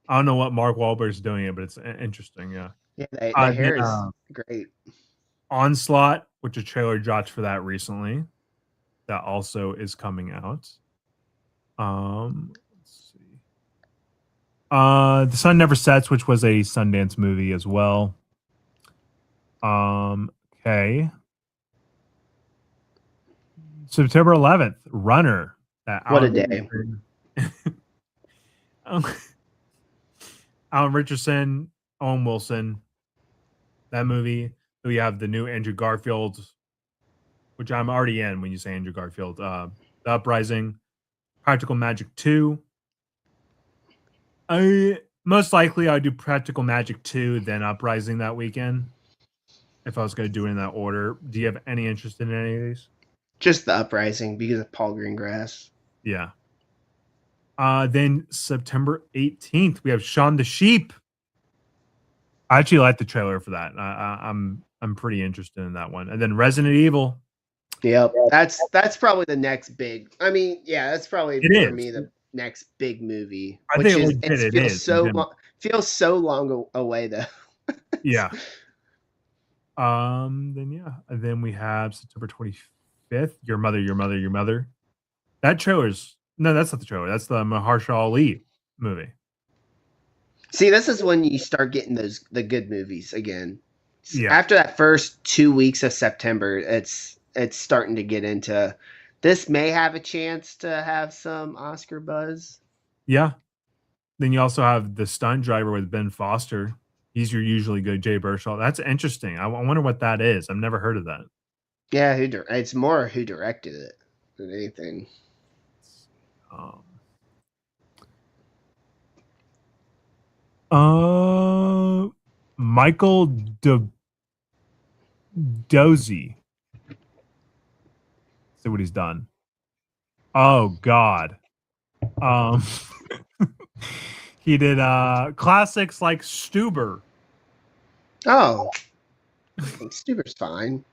I don't know what Mark Wahlberg's doing it, but it's interesting. Yeah. Yeah, the hair is great. Onslaught, which a trailer dropped for that recently, that also is coming out. Let's see. The Sun Never Sets, which was a Sundance movie as well. Okay. September 11th, Runner. What a day. Alan Richardson, Owen Wilson, that movie. We have the new Andrew Garfield, which I'm already in when you say Andrew Garfield. The Uprising, Practical Magic 2. Most likely I'd do Practical Magic 2, then Uprising that weekend. If I was going to do it in that order. Do you have any interest in any of these? Just the Uprising because of Paul Greengrass. Yeah. Then September 18th, we have Shaun the Sheep. I actually like the trailer for that. I'm pretty interested in that one. And then Resident Evil. Yep, that's probably the next big. I mean, yeah, that's probably me the next big movie. I think it feels so long away though. Yeah. Then yeah, and then we have September 25th. Your Mother, Your Mother, Your Mother. That trailer's no, that's not the trailer. That's the Mahershala Ali movie. See, this is when you start getting the good movies again. Yeah. After that first 2 weeks of September, it's starting to get into This may have a chance to have some Oscar buzz. Yeah. Then you also have The Stunt Driver with Ben Foster. He's your usually good Jay Baruchel. That's interesting. I wonder what that is. I've never heard of that. Yeah, it's more who directed it than anything. Um, uh, Michael Dozy. See what he's done. Oh God. Um, he did classics like Stuber. Oh, Stuber's fine.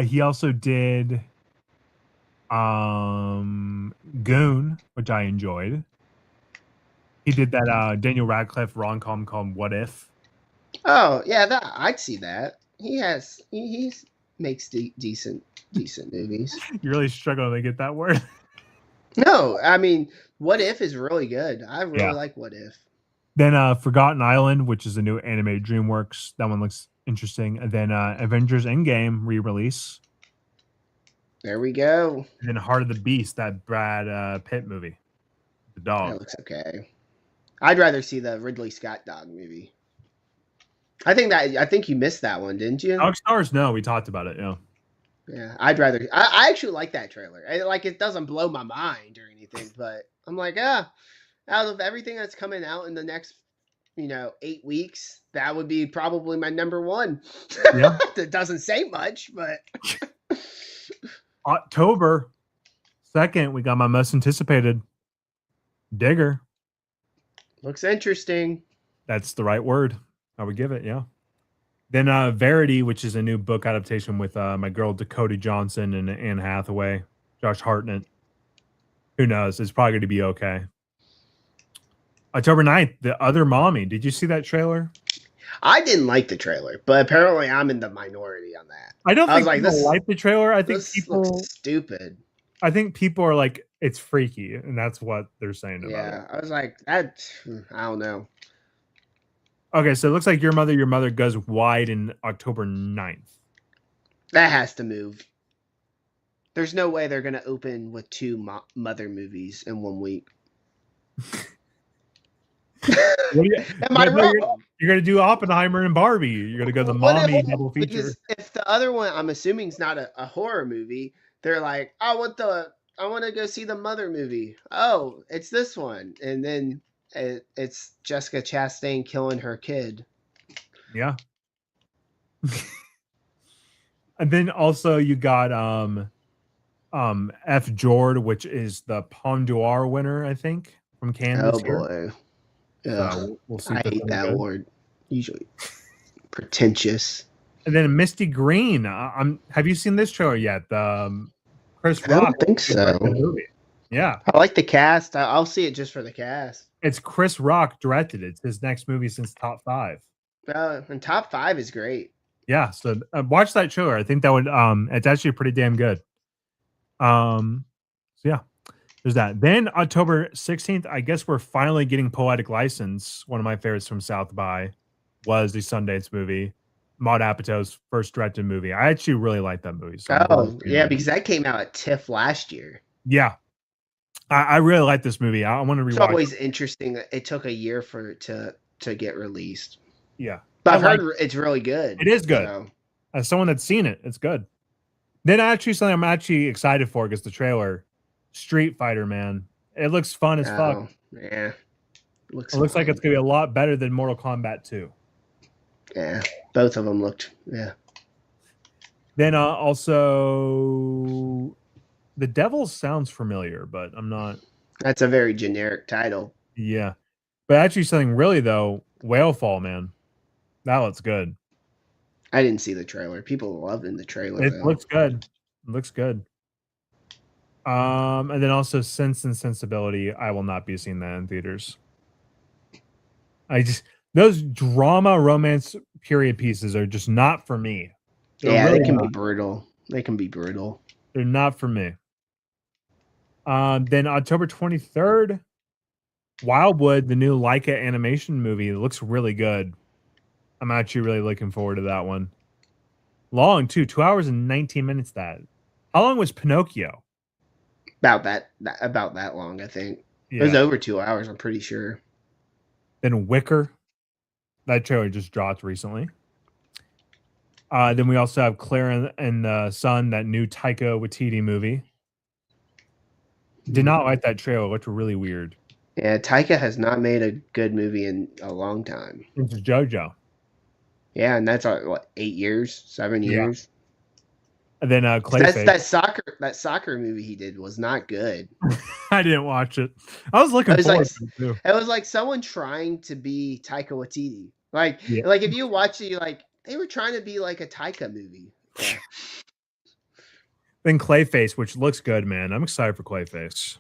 He also did Goon, which I enjoyed. He did that Daniel Radcliffe rom-com called What If. Oh, yeah, that I'd see that. He's makes decent movies. You're really struggling to get that word. No, I mean, What If is really good. I really Yeah. like What If. Then Forgotten Island, which is a new animated DreamWorks. That one looks interesting. And then Avengers Endgame re-release. There we go. And then Heart of the Beast, that Brad Pitt movie. The dog. That looks okay. I'd rather see the Ridley Scott dog movie. I think you missed that one, didn't you? Dog Stars? No, we talked about it. Yeah. Yeah, I'd rather. I actually like that trailer. It doesn't blow my mind or anything, but I'm like, out of everything that's coming out in the next, 8 weeks, that would be probably my number one. Yeah. That doesn't say much, but October 2nd, we got my most anticipated Digger. looks interesting. That's the right word. I would give it. Yeah. Then Verity, which is a new book adaptation with my girl Dakota Johnson and Anne Hathaway, Josh Hartnett. Who knows? It's probably going to be okay. October 9th, The Other Mommy. Did you see that trailer? I didn't like the trailer, but apparently I'm in the minority on that. I don't think people this like the trailer. I think this people looks stupid. I think people are like, it's freaky, and that's what they're saying about it. Yeah, I was like, that. I don't know. Okay, so it looks like Your Mother goes wide in October 9th. That has to move. There's no way they're going to open with two mother movies in 1 week. Am I wrong? You're going to do Oppenheimer and Barbie. You're going to go the mommy double feature. Because if the other one, I'm assuming, is not a horror movie, they're like, I want to go see the mother movie. Oh, it's this one, and then it's Jessica Chastain killing her kid. Yeah. And then also you got F. Jord, which is the Palme d'Or winner, I think, from Cannes. Oh boy. So we'll see. I hate that award. Usually pretentious. And then Misty Green. Have you seen this trailer yet? Chris Rock. I don't think so. Yeah, I like the cast. I'll see it just for the cast. It's Chris Rock directed. It's his next movie since Top 5. And Top 5 is great. Yeah, so watch that trailer. I think that would it's actually pretty damn good. So yeah, there's that. Then October 16th, I guess we're finally getting Poetic License. One of my favorites from South by was the Sundance movie. Maud Apatow's first directed movie. I actually really like that movie. So yeah, because that came out at TIFF last year. Yeah. I really like this movie. I want to rewatch. It's always interesting that it took a year for it to get released. Yeah. But I've heard it's really good. It is good. So. As someone that's seen it, it's good. Then something I'm actually excited for because the trailer, Street Fighter, man. It looks fun as fuck. Yeah. It looks like it's going to be a lot better than Mortal Kombat 2. Yeah. Both of them looked, yeah. Then also, The Devil sounds familiar, but I'm not. That's a very generic title. Yeah. But actually something really, though, Whalefall, man. That looks good. I didn't see the trailer. People loving the trailer. It looks good. It looks good. And then also Sense and Sensibility. I will not be seeing that in theaters. Those drama romance period pieces are just not for me. They're really they can be brutal. They can be brutal. They're not for me. Then October 23rd, Wildwood, the new Leica animation movie. It looks really good. I'm actually really looking forward to that one. Long, too. 2 hours and 19 minutes, that. How long was Pinocchio? About that long, I think. It was Yeah. over 2 hours. I'm pretty sure. Then Wicker. That trailer just dropped recently. Then we also have Claire and the Sun, that new Taika Waititi movie. Did not like that trailer. It looked really weird. Yeah, Taika has not made a good movie in a long time. It's JoJo. Yeah, and that's what 8 years, seven Yeah. years. And then Clayface. That soccer movie he did was not good. I didn't watch it. I was looking forward to it too. It was like someone trying to be Taika Waititi. Like if you watch it, like they were trying to be like a Taika movie. Yeah. Then Clayface, which looks good, man. I'm excited for Clayface.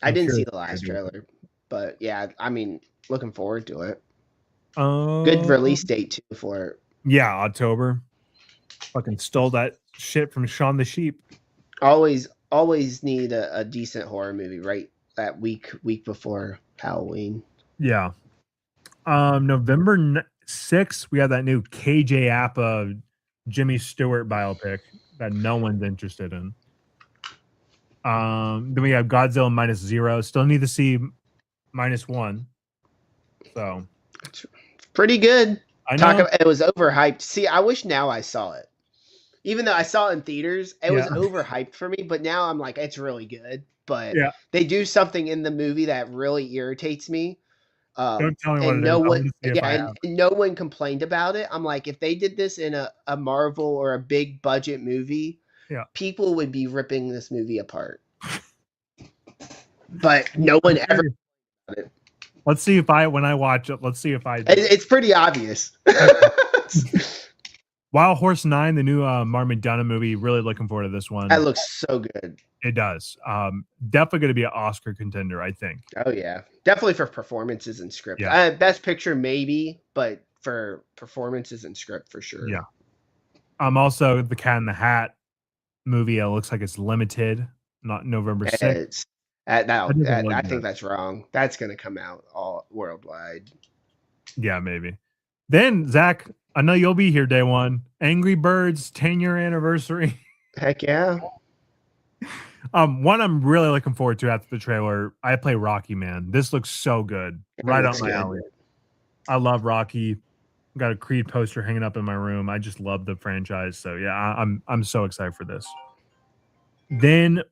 I didn't see the last trailer, but yeah, I mean, looking forward to it. Good release date too for it. Yeah, October. Fucking stole that shit from Shaun the Sheep. Always need a decent horror movie right that week before Halloween. Yeah. November 6th, we have that new KJ Appa Jimmy Stewart biopic that no one's interested in. Then we have Godzilla -0. Still need to see -1. So it's pretty good. I know. It was overhyped. See, I wish now I saw it. Even though I saw it in theaters, it was overhyped for me. But now I'm like, it's really good. But they do something in the movie that really irritates me. Don't tell me what it is. And no one complained about it. I'm like, if they did this in a Marvel or a big budget movie, people would be ripping this movie apart. But no one ever. Let's see if when I watch it. Let's see if I. It's pretty obvious. Wild Horse 9, the new Mark McDonagh movie. Really looking forward to this one. That looks so good. It does. Definitely going to be an Oscar contender, I think. Oh yeah, definitely for performances and script. Yeah. Best Picture maybe, but for performances and script for sure. Yeah. Also the Cat in the Hat movie. It looks like it's limited, not November 6th. I think that's wrong. That's going to come out all worldwide. Yeah, maybe. Then Zach, I know you'll be here day one. Angry Birds 10-year anniversary. Heck yeah. One I'm really looking forward to after the trailer. I play Rocky, man. This looks so good. Right up my alley. I love Rocky. Got a Creed poster hanging up in my room. I just love the franchise. So yeah, I'm so excited for this. Then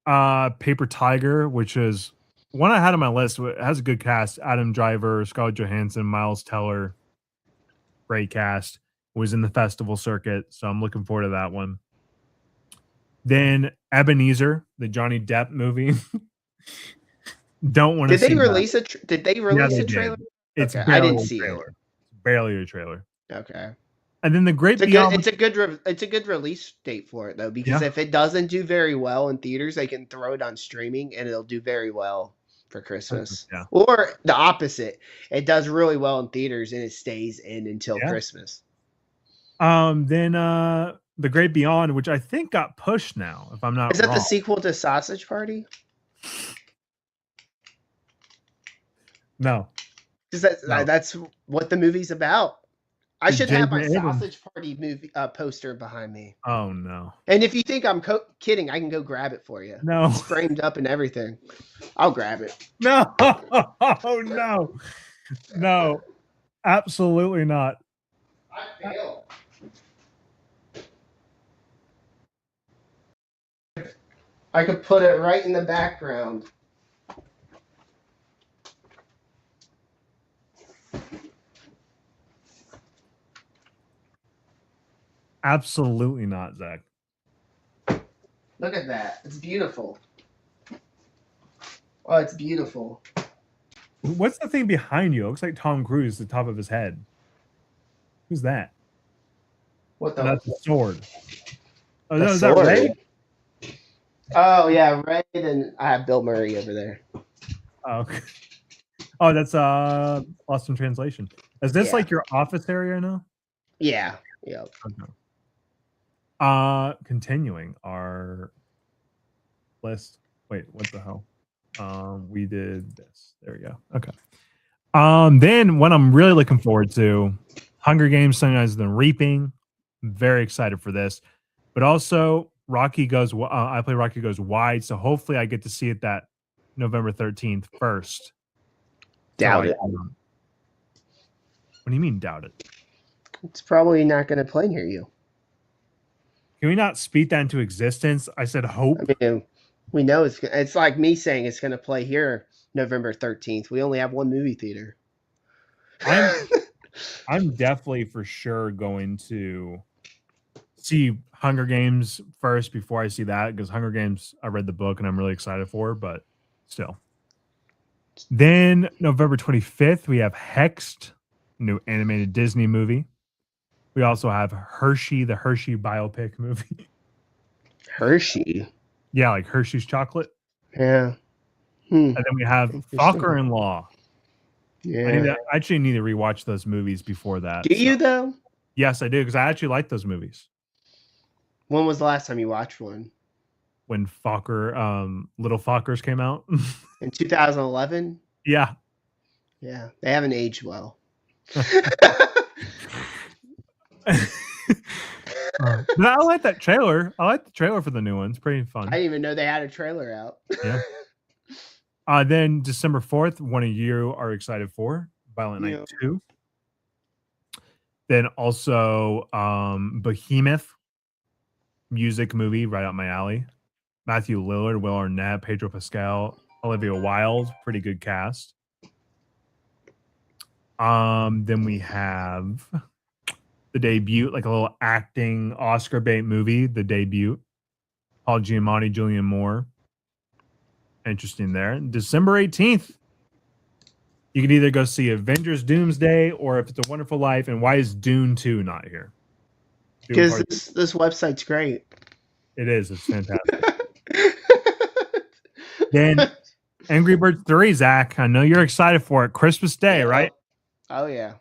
Paper Tiger, which is one I had on my list. It has a good cast. Adam Driver, Scarlett Johansson, Miles Teller. Great cast. Was in the festival circuit, so I'm looking forward to that one. Then Ebenezer, the Johnny Depp movie. Don't want to see. Did they release a trailer? It's I didn't see it. Barely a trailer. Okay. And then the Great Beyond. It's a good release date for it though, because if it doesn't do very well in theaters, they can throw it on streaming and it'll do very well for Christmas. Yeah. Or the opposite, it does really well in theaters and it stays in until Christmas. Then The Great Beyond, which I think got pushed now, if I'm not wrong. Is that the sequel to Sausage Party? No. That's what the movie's about. I should have my Sausage Party movie poster behind me. Oh no! And if you think I'm kidding, I can go grab it for you. No, it's framed up and everything. I'll grab it. No, no, no, absolutely not. I fail. I could put it right in the background. Absolutely not, Zach. Look at that. It's beautiful. Oh, it's beautiful. What's the thing behind you? It looks like Tom Cruise, the top of his head. Who's that? What the? That's the sword. Oh, no, is that Ray? Oh, yeah, Ray, and I have Bill Murray over there. Oh, okay. Oh, that's Lost in Translation. Is this like your office area now? Yeah. Yeah. Okay. Continuing our list. Wait, what the hell? We did this. There we go. Okay. Then what I'm really looking forward to, Hunger Games: Sunrise and Reaping. Very excited for this. But also I play Rocky Goes Wide, so hopefully I get to see it that November 13th first. Doubt it. What do you mean doubt it? It's probably not going to play near you. Can we not speak that into existence? I said hope. I mean, we know it's like me saying it's going to play here November 13th. We only have one movie theater. I'm definitely for sure going to see Hunger Games first before I see that, because Hunger Games, I read the book and I'm really excited for, but still. Then November 25th, we have Hexed, new animated Disney movie. We also have Hershey, the Hershey biopic movie. Hershey? Yeah, like Hershey's chocolate. Yeah. And then we have Fucker-in-Law. Yeah. I actually need to rewatch those movies before that. Do you, though? Yes, I do, because I actually like those movies. When was the last time you watched one? When Little Fockers came out. In 2011? Yeah. Yeah, they haven't aged well. But I like that trailer. I like the trailer for the new one. It's pretty fun. I didn't even know they had a trailer out. Yeah. Then December 4th, one of you are excited for, Violent Night 2. Then also Behemoth, music movie, right up my alley. Matthew Lillard, Will Arnett, Pedro Pascal, Olivia Wilde, pretty good cast. Then we have The Debut, like a little acting Oscar bait movie, The Debut. Paul Giamatti, Julianne Moore. Interesting there. December 18th, you can either go see Avengers Doomsday or If It's a Wonderful Life. And why is Dune 2 not here? Because this website's great. It is. It's fantastic. Then Angry Birds 3, Zach. I know you're excited for it. Christmas Day, right? Oh, yeah.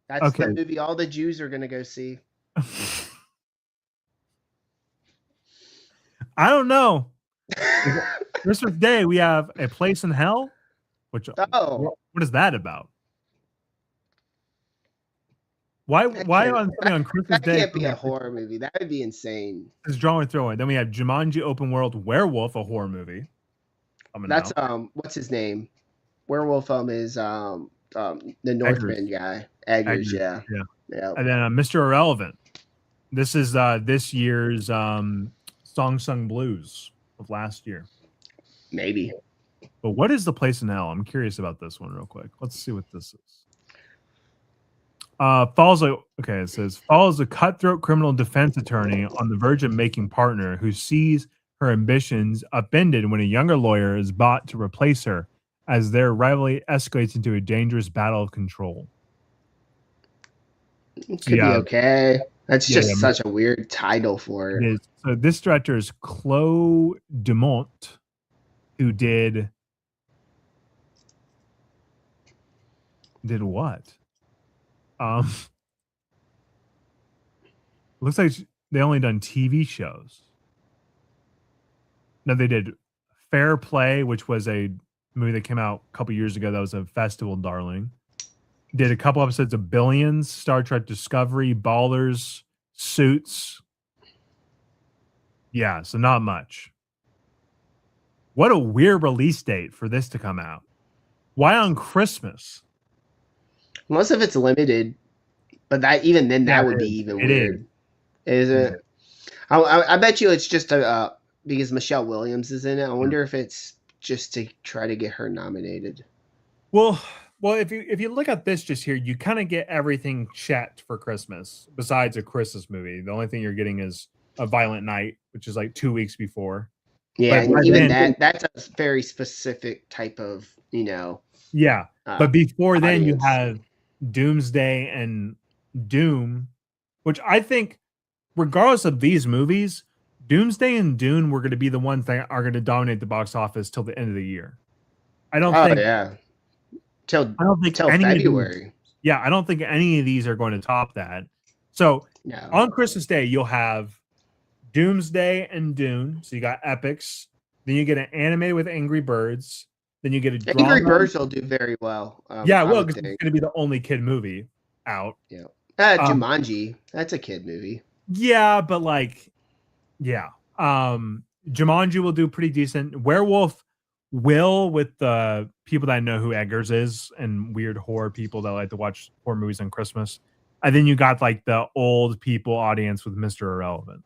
That's the movie all the Jews are going to go see. I don't know. Christmas Day, we have A Place in Hell. What is that about? Why on Christmas Day? That can't be a horror movie. That would be insane. It's drawing throwing. Then we have Jumanji Open World Werewolf, a horror movie. That's what's his name? Werewolf is the Northman guy. Eggers, yeah. And then Mr. Irrelevant. This is this year's Song Sung Blues of last year. Maybe. But what is The Place in Hell? I'm curious about this one real quick. Let's see what this is. It says follows a cutthroat criminal defense attorney on the verge of making partner who sees her ambitions upended when a younger lawyer is bought to replace her as their rivalry escalates into a dangerous battle of control. It could be okay. That's just such a weird title for it. So this director is Chloe Dumont, who did what? Looks like they only done TV shows. No, they did Fair Play, which was a movie that came out a couple years ago. That was a festival darling. Did a couple episodes of Billions, Star Trek Discovery, Ballers, Suits. Yeah, so not much. What a weird release date for this to come out. Why on Christmas? Unless if it's limited, but that would be even weird. Is it? I bet you it's just because Michelle Williams is in it. I wonder if it's just to try to get her nominated. Well, if you look at this just here, you kind of get everything checked for Christmas besides a Christmas movie. The only thing you're getting is A Violent Night, which is like 2 weeks before. Yeah, and even that's a very specific type of, Yeah, but before then you have Doomsday and Doom, which I think, regardless of these movies, Doomsday and Dune were going to be the ones that are going to dominate the box office till the end of the year. I don't think till February. I don't think any of these are going to top that. So on Christmas Day, you'll have Doomsday and Dune. So you got epics. Then you get an anime with Angry Birds. Then you get a drama. Angry Birds will do very well. Because it's going to be the only kid movie out. Yeah. Jumanji, that's a kid movie. Yeah, but like Yeah. Jumanji will do pretty decent. Werewolf will, with the people that I know who Eggers is and weird horror people that like to watch horror movies on Christmas. And then you got like the old people audience with Mr. Irrelevant.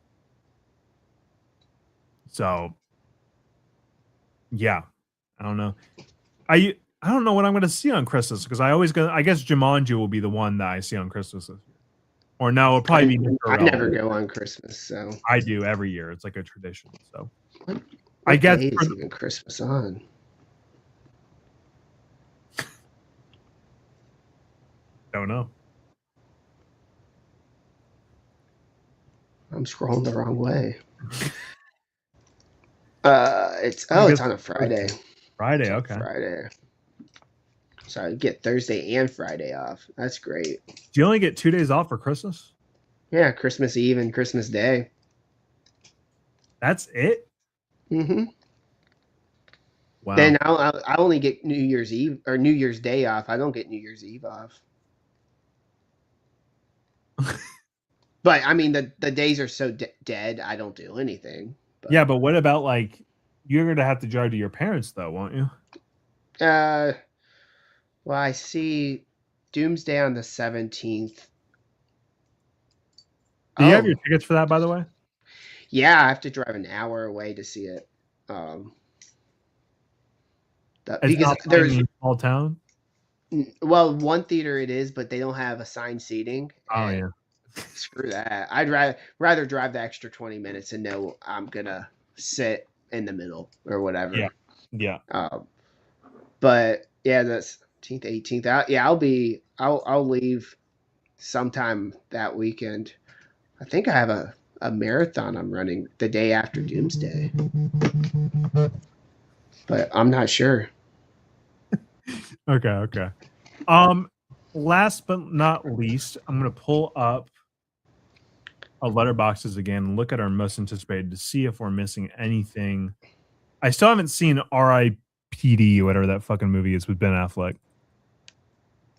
So yeah, I don't know. I don't know what I'm going to see on Christmas because I guess Jumanji will be the one that I see on Christmas this year. Or no, it'll probably be Mr. I never Irrelevant. go on Christmas, so I do every year. It's like a tradition. So what, I what guess day is even Christmas on? don't know. I'm scrolling the wrong way. It's on a Friday. Friday, It's okay. Friday. So I get Thursday and Friday off. That's great. Do you only get 2 days off for Christmas? Yeah, Christmas Eve and Christmas Day. That's it? Mm-hmm. Wow. Then I only get New Year's Eve or New Year's Day off. I don't get New Year's Eve off. But I mean, the days are so dead. I don't do anything. But, yeah, but what about like you're gonna have to drive to your parents though, won't you? well, I see Doomsday on the 17th. Do you have your tickets for that, by the way? Yeah, I have to drive an hour away to see it. Because there's in a small town. Well, one theater it is, but they don't have assigned seating. Oh yeah. Screw that. I'd rather drive the extra 20 minutes and know I'm gonna sit in the middle or whatever. Yeah. Yeah. But yeah, the 17th, 18th. I'll leave sometime that weekend. I think I have a marathon I'm running the day after Doomsday. But I'm not sure. Okay. Last but not least, I'm gonna pull up our letterboxes again and look at our most anticipated to see if we're missing anything. I still haven't seen R.I.P.D. whatever that fucking movie is with Ben Affleck.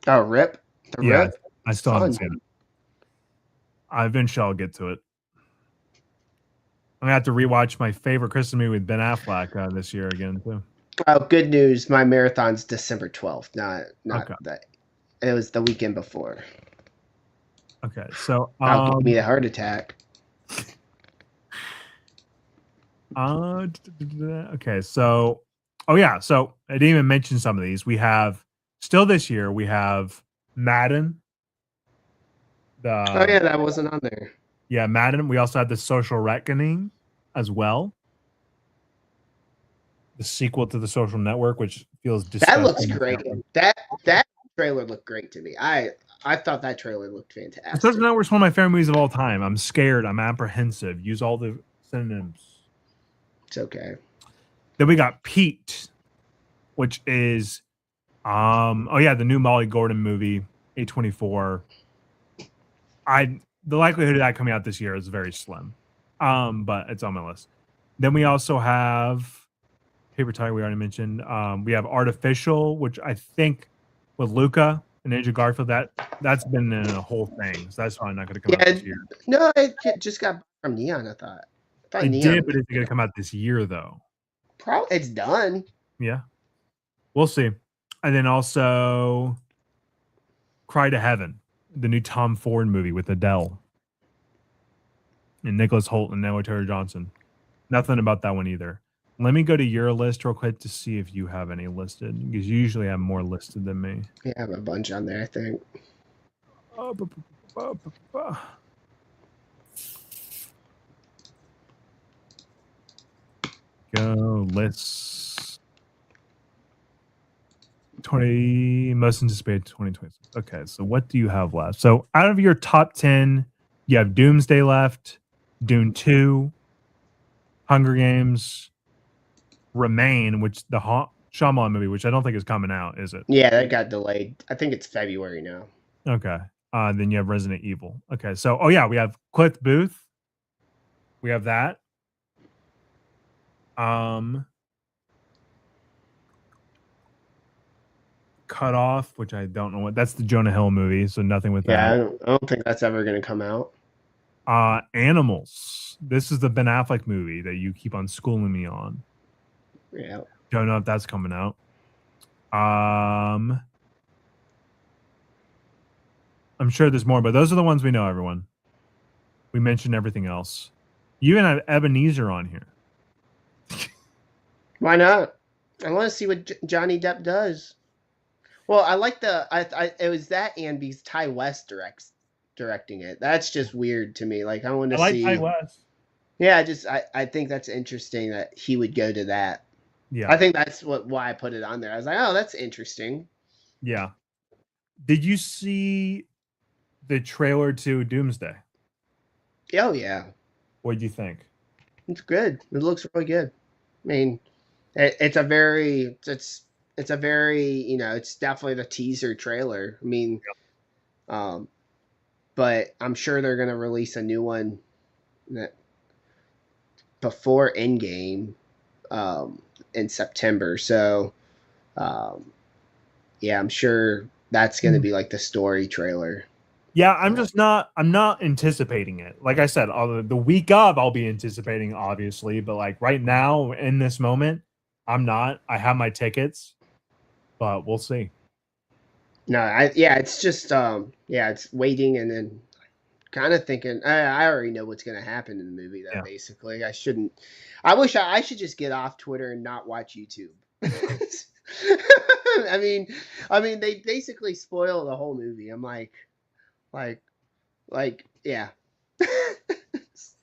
Oh, Rip? Rip? I still haven't seen it. Eventually I'll get to it. I'm gonna have to rewatch my favorite Christmas movie with Ben Affleck this year again too. Oh, good news! My marathon's December 12th, not okay. that. It was the weekend before. Okay, so I'll give me a heart attack. Okay, so so I didn't even mention some of these. We have still this year. We have Madden. That wasn't on there. Yeah, Madden. We also had The Social Reckoning as well. The sequel to The Social Network, which feels disgusting. That looks great. That trailer looked great to me. I thought that trailer looked fantastic. The Social Network's one of my favorite movies of all time. I'm scared. I'm apprehensive. Use all the synonyms. It's okay. Then we got Pete, which is the new Molly Gordon movie, A24. The likelihood of that coming out this year is very slim. But it's on my list. Then we also have Paper Tiger, we already mentioned. We have Artificial, which I think with Luca and Andrew Garfield, that's been in a whole thing. So that's probably not going to come out this year. No, it just got from Neon, I thought. It did, but is it going to come out this year, though? Probably. It's done. Yeah. We'll see. And then also Cry to Heaven, the new Tom Ford movie with Adele and Nicholas Hoult and Noah Taylor-Johnson. Nothing about that one either. Let me go to your list real quick to see if you have any listed, because you usually have more listed than me. Yeah, I have a bunch on there, I think. Go lists. 20 most anticipated 2026. Okay, so what do you have left? So out of your top 10, you have Doomsday left, Dune 2, Hunger Games, Remain, which the Shyamalan movie, which I don't think is coming out, is it? Yeah, that got delayed. I think it's February now. Okay. Then you have Resident Evil. Okay, so we have Cliff Booth. We have that. Cut Off, which I don't know what that's the Jonah Hill movie, so nothing with that. Yeah, I don't think that's ever going to come out. Animals. This is the Ben Affleck movie that you keep on schooling me on. Yeah. Don't know if that's coming out. I'm sure there's more, but those are the ones we know, everyone. We mentioned everything else. You even have Ebenezer on here. Why not? I want to see what Johnny Depp does. Well, I like it was that and because Ty West directing it. That's just weird to me. Like I want to I like Ty see. West. Yeah, I think that's interesting that he would go to that. Yeah. I think that's why I put it on there. I was like, oh, that's interesting. Yeah. Did you see the trailer to Doomsday? Oh yeah, What did you think? it's good. It looks really good. I mean, it's a very it's definitely the teaser trailer. I mean, um, but I'm sure they're gonna release a new one that before Endgame in September. So um, yeah, I'm sure that's gonna be like the story trailer. Yeah, I'm not anticipating it. Like I said, the week of I'll be anticipating, obviously, but like right now in this moment, I'm not. I have my tickets, but we'll see. No, it's just it's waiting and then kind of thinking I already know what's gonna happen in the movie though. Yeah. Basically, I shouldn't. I wish I should just get off Twitter and not watch YouTube. I mean, they basically spoil the whole movie. I'm like, yeah.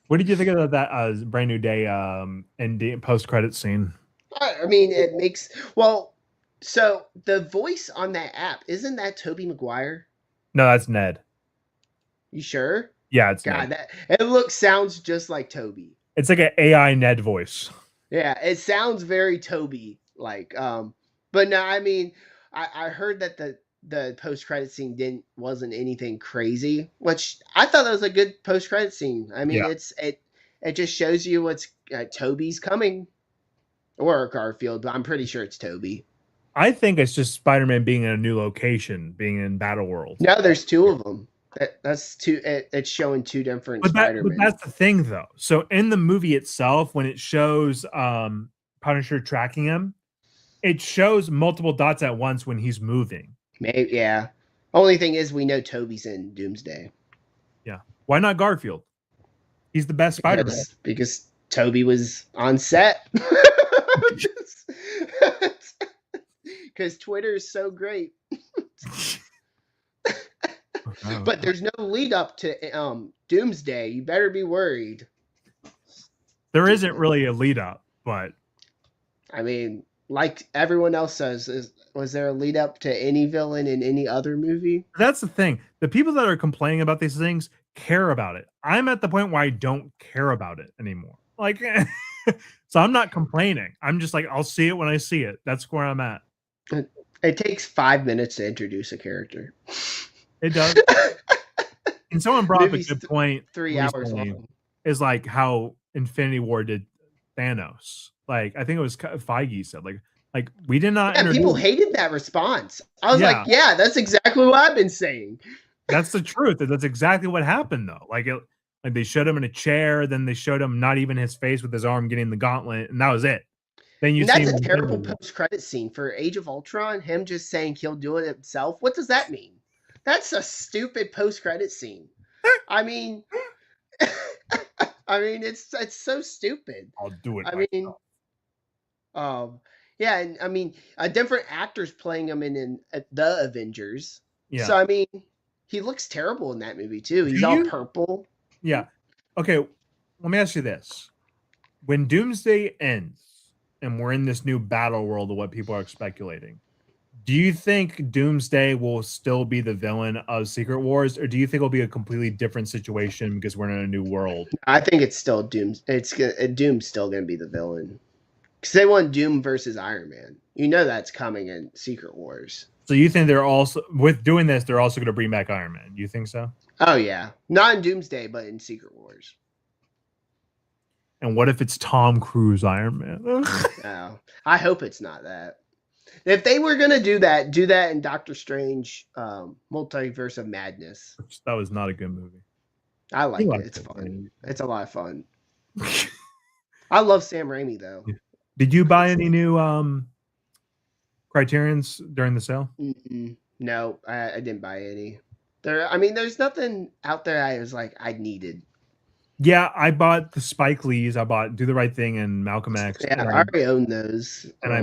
What did you think of that Brand New Day and post credit scene? I mean, it makes well. So the voice on that app isn't that Toby Maguire? No, that's Ned. You sure? Yeah, it's God, Ned. it sounds just like Toby. It's like an AI Ned voice. Yeah, it sounds very Toby like. But no, I mean, I heard that the post credit scene wasn't anything crazy, which I thought that was a good post credit scene. I mean, Yeah. it just shows you what's Toby's coming or Garfield, but I'm pretty sure it's Toby. I think it's just Spider-Man being in a new location, being in Battle World. No, there's two of them. That's two. It's showing two different But Spider-Man. that's the thing, though. So in the movie itself, when it shows Punisher tracking him, it shows multiple dots at once when he's moving. Maybe, yeah. Only thing is, we know Toby's in Doomsday. Yeah. Why not Garfield? He's the best Spider-Man. Because Toby was on set. Because Twitter is so great. But there's no lead up to Doomsday. You better be worried. There isn't really a lead up, but I mean, like everyone else says, was there a lead up to any villain in any other movie? that's the thing. The people that are complaining about these things care about it. I'm at the point where I don't care about it anymore. Like, so I'm not complaining. I'm just like, I'll see it when I see it. That's where I'm at. It takes 5 minutes to introduce a character. It does. And someone brought up a good point. 3 hours long. Is like how Infinity War did Thanos. Like, I think it was Feige said, like we did not. Yeah, people hated that response. I was like, yeah, that's exactly what I've been saying. That's the truth. That's exactly what happened, though. Like they showed him in a chair, then they showed him not even his face with his arm getting the gauntlet, and that was it. Then you see that's a terrible post-credit scene for Age of Ultron. Him just saying he'll do it himself. What does that mean? That's a stupid post-credit scene. I mean, it's so stupid. I'll do it. I mean, yeah, and I mean, different actors playing him in the Avengers. Yeah. So I mean, he looks terrible in that movie too. He's all purple. Yeah. Okay. Let me ask you this: when Doomsday ends and we're in this new battle world of what people are speculating, do you think Doomsday will still be the villain of Secret Wars, or do you think it'll be a completely different situation because we're in a new world? I think it's still Doom. Doom's still going to be the villain because they want Doom versus Iron Man. You know that's coming in Secret Wars. So you think they're also with doing this? They're also going to bring back Iron Man. You think so? Oh yeah, not in Doomsday, but in Secret Wars. And what if it's Tom Cruise Iron Man? No, I hope it's not that. If they were going to do that in Doctor Strange Multiverse of Madness. That was not a good movie. I You like it. like It's that fun. thing. It's a lot of fun. I love Sam Raimi though. Did you buy It's any new Criterions during the sale? no, I didn't buy any. There, I mean, there's nothing out there I was like I needed. Yeah, I bought the Spike Lees. I bought Do the Right Thing and Malcolm X, Yeah, I already own those. and I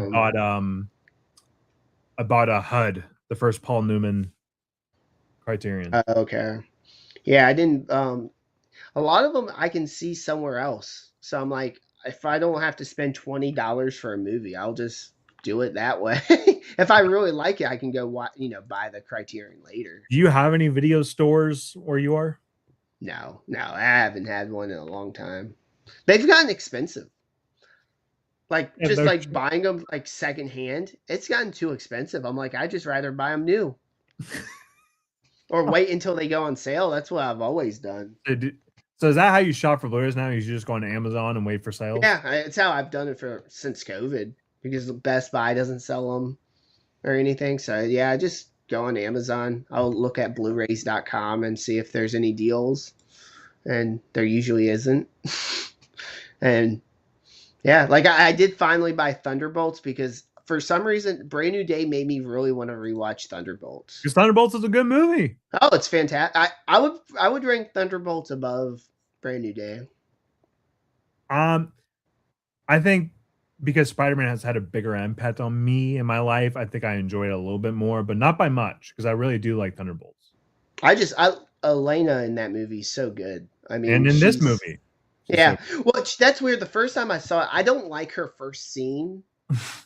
bought a HUD, the first Paul Newman Criterion. Okay. Yeah, I didn't. A lot of them I can see somewhere else. So I'm like, if I don't have to spend $20 for a movie, I'll just do it that way. If I really like it, I can go, buy the Criterion later. Do you have any video stores where you are? No, I haven't had one in a long time. They've gotten expensive. Like Yeah, just like buying them like secondhand, it's gotten too expensive. I'm like, I just rather buy them new or wait until they go on sale. That's what I've always done. So is that how you shop for Blu-rays now? You just go on Amazon and wait for sales? Yeah, it's how I've done it for since COVID because Best Buy doesn't sell them or anything. So yeah, I just go on Amazon. I'll look at Blu-rays.com and see if there's any deals, and there usually isn't. And yeah, like I did finally buy Thunderbolts because for some reason, Brand New Day made me really want to rewatch Thunderbolts. Because Thunderbolts is a good movie. Oh, it's fantastic. I would rank Thunderbolts above Brand New Day. I think because Spider-Man has had a bigger impact on me in my life, I think I enjoy it a little bit more, but not by much because I really do like Thunderbolts. Elena in that movie is so good. I mean, And in this movie. Yeah. Well, that's weird. The first time I saw it, I don't like her first scene,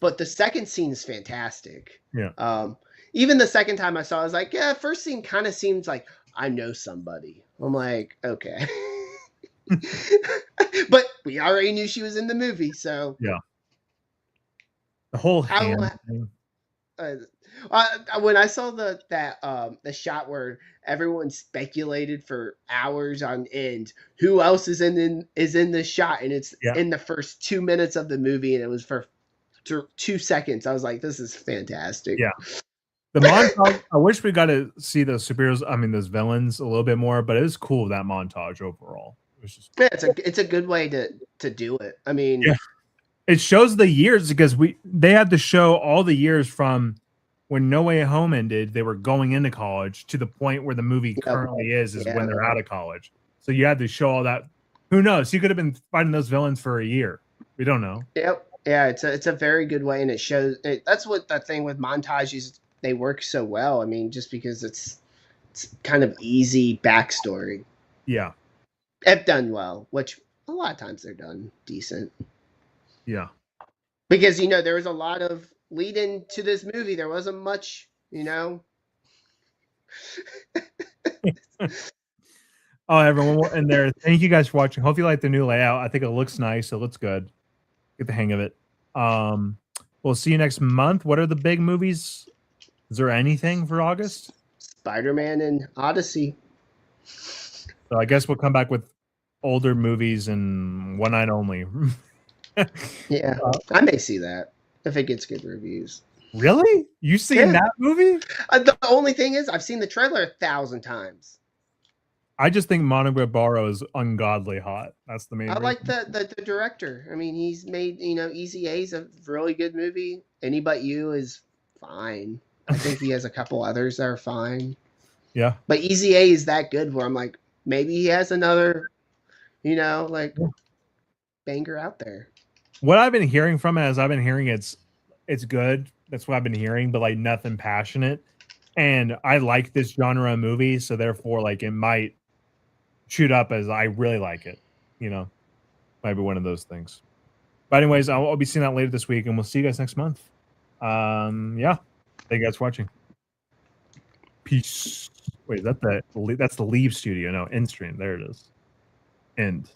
but the second scene is fantastic. Yeah. Even the second time I saw it, I was like, yeah, first scene kind of seems like I know somebody. I'm like, okay. But we already knew she was in the movie, so yeah. The whole hand thing. When I saw the shot where everyone speculated for hours on end who else is in the shot, and it's in the first 2 minutes of the movie, and it was for 2 seconds. I was like, this is fantastic. Yeah. The montage, I wish we got to see those superheroes, I mean, those villains a little bit more, but it was cool, that montage overall. It was just yeah, it's a good way to do it. I mean, yeah. It shows the years because they had to show all the years from when No Way Home ended, they were going into college to the point where the movie currently is when they're out of college. So you had to show all that. Who knows? You could have been fighting those villains for a year. We don't know. Yep. Yeah, it's a very good way, and it shows. That's what the thing with montages, they work so well. I mean, just because it's kind of easy backstory. Yeah. If done well, which a lot of times they're done decent. Yeah. Because, there was a lot of lead into this movie. There wasn't much, Oh, everyone in there. Thank you guys for watching. Hope you like the new layout. I think it looks nice. It looks good. Get the hang of it. We'll see you next month. What are the big movies? Is there anything for August? Spider-Man and Odyssey. So I guess we'll come back with older movies and One Night Only. Yeah, I may see that if it gets good reviews. Really? You seen that movie? The only thing is, I've seen the trailer 1,000 times. I just think Monica Barbaro is ungodly hot. That's the main reason. Like the director. I mean, he's made, Easy A's a really good movie. Any But You is fine. I think he has a couple others that are fine. Yeah. But Easy A is that good where I'm like, maybe he has another, banger out there. What I've been hearing from it is I've been hearing it's good. That's what I've been hearing, but like nothing passionate. And I like this genre of movie, so therefore, like it might shoot up as I really like it. Might be one of those things. But anyways, I'll be seeing that later this week, and we'll see you guys next month. Yeah. Thank you guys for watching. Peace. Wait, that's the Leave Studio. No, end stream. There it is. End.